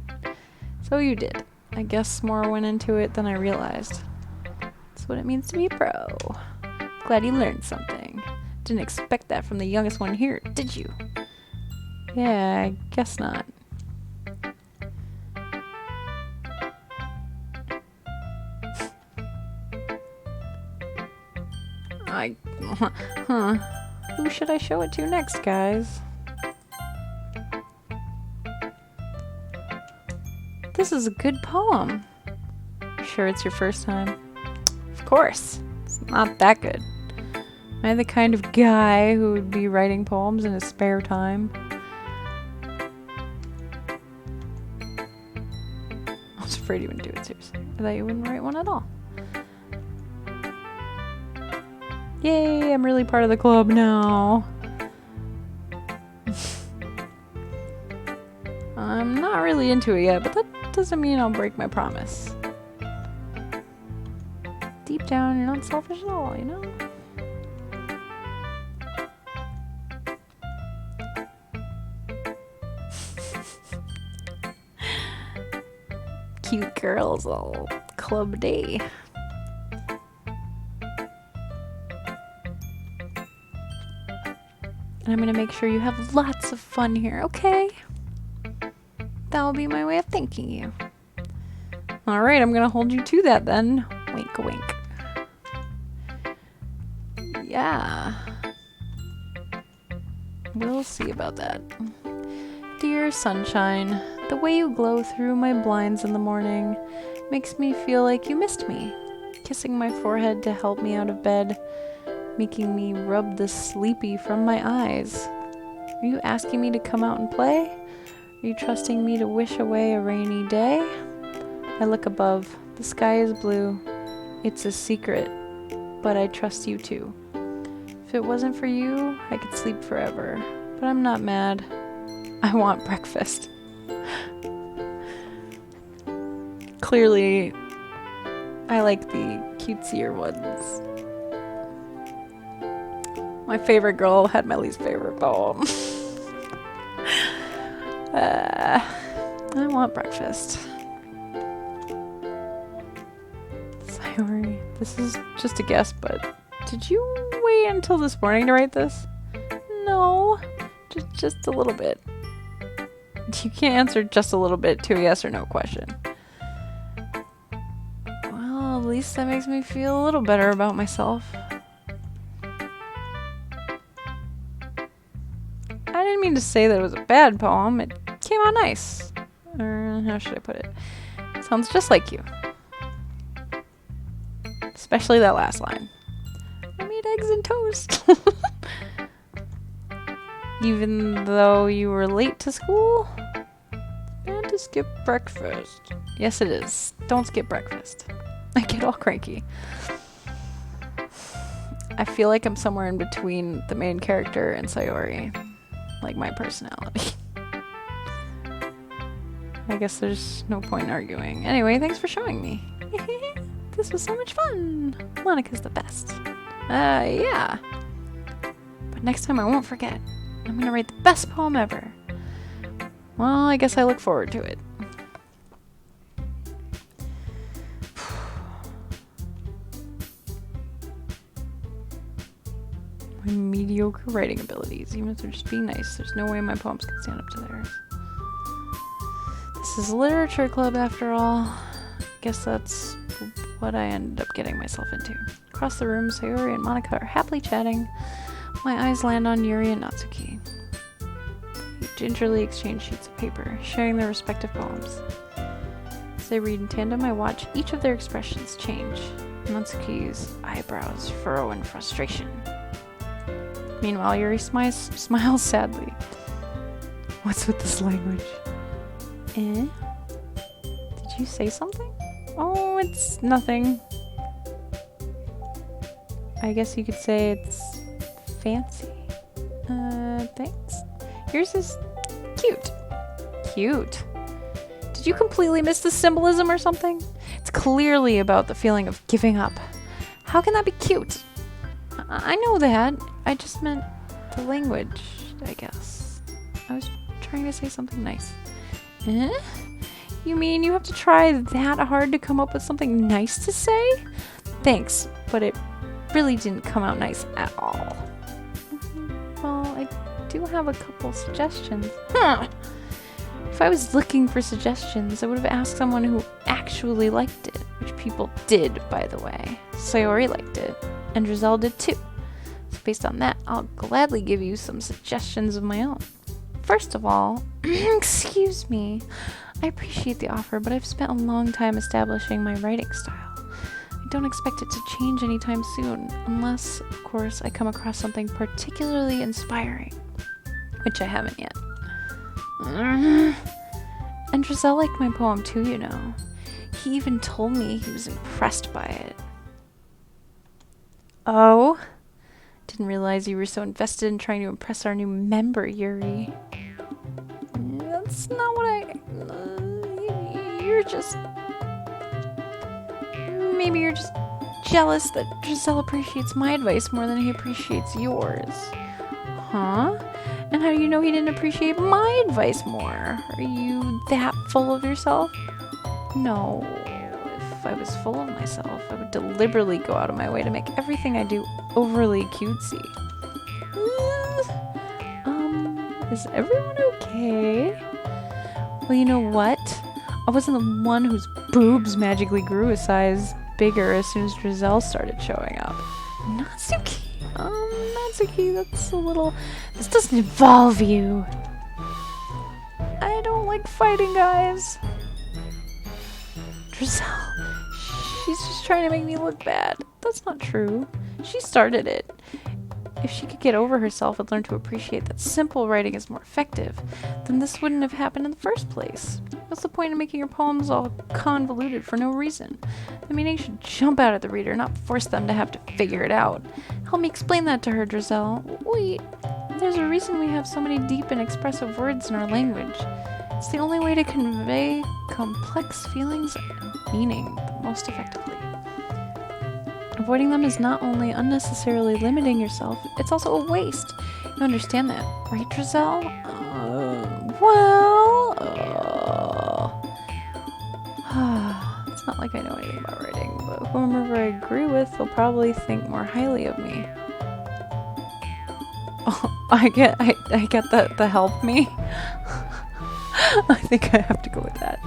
So you did. I guess more went into it than I realized. That's what it means to be a pro. Glad you learned something. Didn't expect that from the youngest one here, did you? Yeah, I guess not. Huh. Who should I show it to next, guys? This is a good poem. Sure it's your first time? Of course. It's not that good. Am I the kind of guy who would be writing poems in his spare time? I was afraid you wouldn't do it seriously. I thought you wouldn't write one at all. Yay, I'm really part of the club now. I'm not really into it yet, but that doesn't mean I'll break my promise. Deep down, you're not selfish at all, you know? Cute girls all club day. And I'm gonna make sure you have lots of fun here, okay? That will be my way of thanking you. Alright, I'm gonna hold you to that then. Wink, wink. Yeah. We'll see about that. Dear sunshine, the way you glow through my blinds in the morning makes me feel like you missed me. Kissing my forehead to help me out of bed, making me rub the sleepy from my eyes. Are you asking me to come out and play? Are you trusting me to wish away a rainy day? I look above. The sky is blue. It's a secret, but I trust you too. If it wasn't for you, I could sleep forever. But I'm not mad. I want breakfast. Clearly, I like the cutesier ones. My favorite girl had my least favorite poem. I want breakfast. Sorry, this is just a guess, but did you wait until this morning to write this? No, just a little bit. You can't answer just a little bit to a yes or no question. Well, at least that makes me feel a little better about myself. I didn't mean to say that it was a bad poem. It came out nice. Or how should I put it? It sounds just like you. Especially that last line. Want me to eggs and toast. Even though you were late to school? And to skip breakfast. Yes, it is. Don't skip breakfast. I get all cranky. I feel like I'm somewhere in between the main character and Sayori. Like my personality. I guess there's no point in arguing. Anyway, thanks for showing me. This was so much fun. Monica's the best. Yeah. But next time I won't forget. I'm gonna write the best poem ever. Well, I guess I look forward to it. My mediocre writing abilities, even if they're just being nice, there's no way my poems can stand up to theirs. This is a literature club after all. Guess that's what I ended up getting myself into. Across the room, Sayori and Monica are happily chatting. My eyes land on Yuri and Natsuki. They gingerly exchange sheets of paper, sharing their respective poems. As they read in tandem, I watch each of their expressions change. Natsuki's eyebrows furrow in frustration. Meanwhile, Yuri smiles sadly. What's with this language? Eh? Did you say something? Oh, it's nothing. I guess you could say it's fancy. Thanks. Yours is cute. Cute? Did you completely miss the symbolism or something? It's clearly about the feeling of giving up. How can that be cute? I know that. I just meant the language, I guess. I was trying to say something nice. Eh? You mean you have to try that hard to come up with something nice to say? Thanks, but it really didn't come out nice at all. Well, I do have a couple suggestions. Huh. If I was looking for suggestions, I would have asked someone who actually liked it, which people did, by the way. Sayori liked it, and Giselle did too. So based on that, I'll gladly give you some suggestions of my own. First of all, excuse me, I appreciate the offer, but I've spent a long time establishing my writing style. I don't expect it to change anytime soon, unless, of course, I come across something particularly inspiring, which I haven't yet. And Giselle liked my poem too, you know. He even told me he was impressed by it. Oh? Didn't realize you were so invested in trying to impress our new member, Yuri. That's not what you're just... Maybe you're just jealous that Giselle appreciates my advice more than he appreciates yours. Huh? And how do you know he didn't appreciate my advice more? Are you that full of yourself? No. If I was full of myself, I would deliberately go out of my way to make everything I do overly cutesy. Is everyone okay? Well, you know what? I wasn't the one whose boobs magically grew a size bigger as soon as Giselle started showing up. Natsuki? Natsuki, that's a little... This doesn't involve you. I don't like fighting guys. Giselle, she's just trying to make me look bad. That's not true. She started it. If she could get over herself and learn to appreciate that simple writing is more effective, then this wouldn't have happened in the first place. What's the point of making your poems all convoluted for no reason? The meaning should jump out at the reader, not force them to have to figure it out. Help me explain that to her, Giselle. Wait, there's a reason we have so many deep and expressive words in our language. It's the only way to convey complex feelings and meaning most effectively. Avoiding them is not only unnecessarily limiting yourself, it's also a waste. You understand that, right, Giselle? It's not like I know anything about writing, but whomever I agree with will probably think more highly of me. Oh, I get the help me. I think I have to go with that.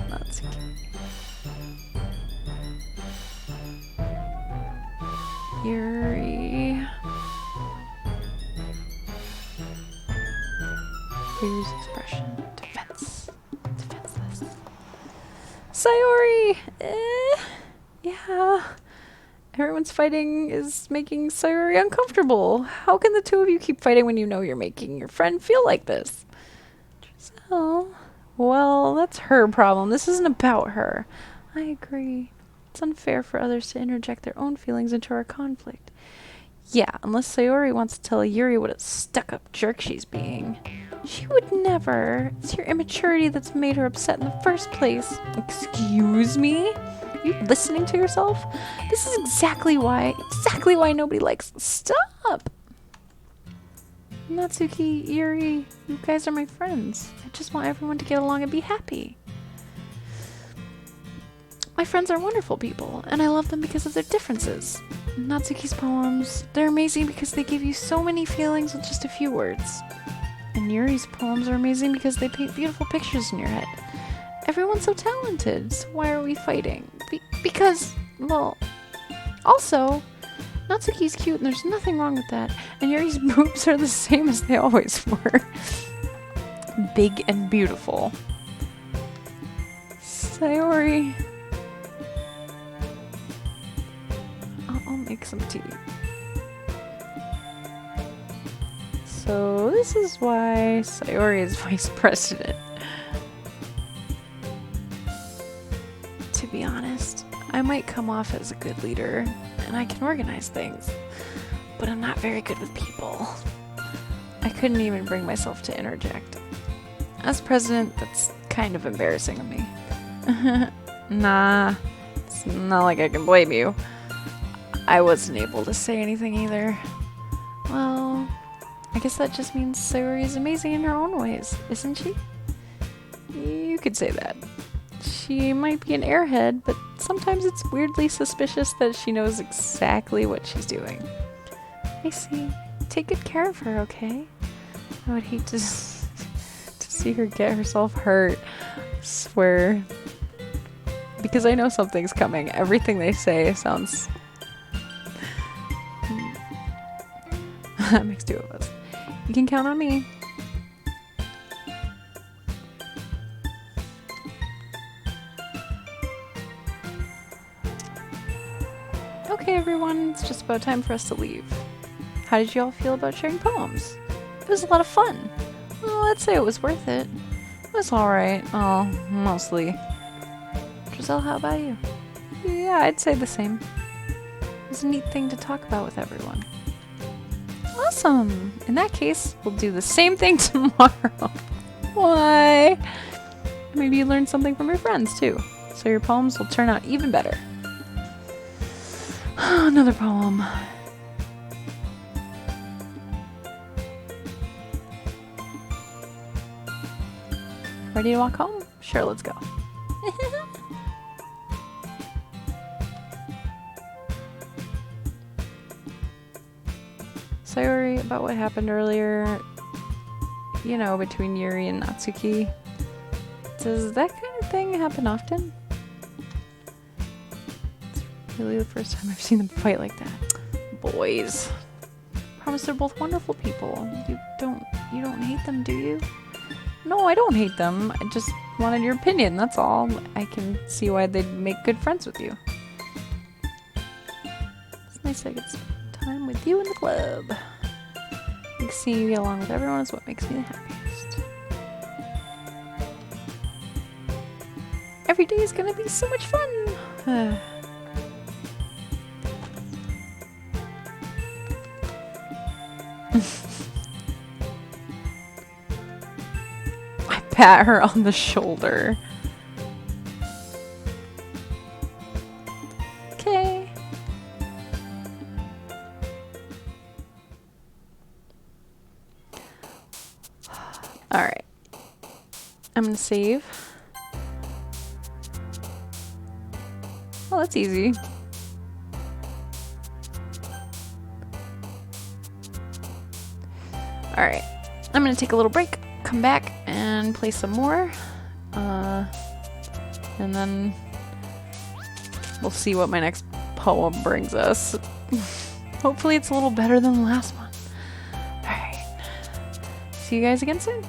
Not secure. Yuri. Yuri's expression. Defenseless. Sayori! Yeah. Everyone's fighting is making Sayori uncomfortable. How can the two of you keep fighting when you know you're making your friend feel like this? Giselle. Well, that's her problem. This isn't about her. I agree. It's unfair for others to interject their own feelings into our conflict. Yeah, unless Sayori wants to tell Yuri what a stuck-up jerk she's being. She would never. It's your immaturity that's made her upset in the first place. Excuse me? Are you listening to yourself? This is exactly why nobody likes. Stop! Natsuki, Yuri, you guys are my friends. I just want everyone to get along and be happy. My friends are wonderful people, and I love them because of their differences. Natsuki's poems, they're amazing because they give you so many feelings with just a few words. And Yuri's poems are amazing because they paint beautiful pictures in your head. Everyone's so talented, so why are we fighting? Because, well, also, Natsuki's cute and there's nothing wrong with that. And Yuri's boobs are the same as they always were. Big and beautiful. Sayori. I'll make some tea. So this is why Sayori is vice president. To be honest, I might come off as a good leader, and I can organize things, but I'm not very good with people. I couldn't even bring myself to interject. As president, that's kind of embarrassing of me. Nah, it's not like I can blame you. I wasn't able to say anything either. Well, I guess that just means Sayori is amazing in her own ways, isn't she? You could say that. She might be an airhead, but sometimes it's weirdly suspicious that she knows exactly what she's doing. I see. Take good care of her, okay? I would hate to see her get herself hurt. I swear. Because I know something's coming. Everything they say sounds... That makes two of us. You can count on me. Okay, everyone, it's just about time for us to leave. How did you all feel about sharing poems? It was a lot of fun. Well, I'd say it was worth it. It was alright. Oh, mostly. Giselle, how about you? Yeah, I'd say the same. It was a neat thing to talk about with everyone. Awesome! In that case, we'll do the same thing tomorrow. Why? Maybe you learned something from your friends, too. So your poems will turn out even better. Another poem. Ready to walk home? Sure, let's go. Sorry about what happened earlier, you know, between Yuri and Natsuki. Does that kind of thing happen often? It's really the first time I've seen them fight like that. Boys. Promise they're both wonderful people. You don't hate them, do you? No, I don't hate them. I just wanted your opinion, that's all. I can see why they'd make good friends with you. It's nice I get some time with you in the club. I think seeing you get along with everyone is what makes me the happiest. Every day is gonna be so much fun! I pat her on the shoulder. Okay. Alright. I'm gonna save. Oh, that's easy. Alright. I'm gonna take a little break, come back, and play some more. And then we'll see what my next poem brings us. Hopefully it's a little better than the last one. Alright. See you guys again soon.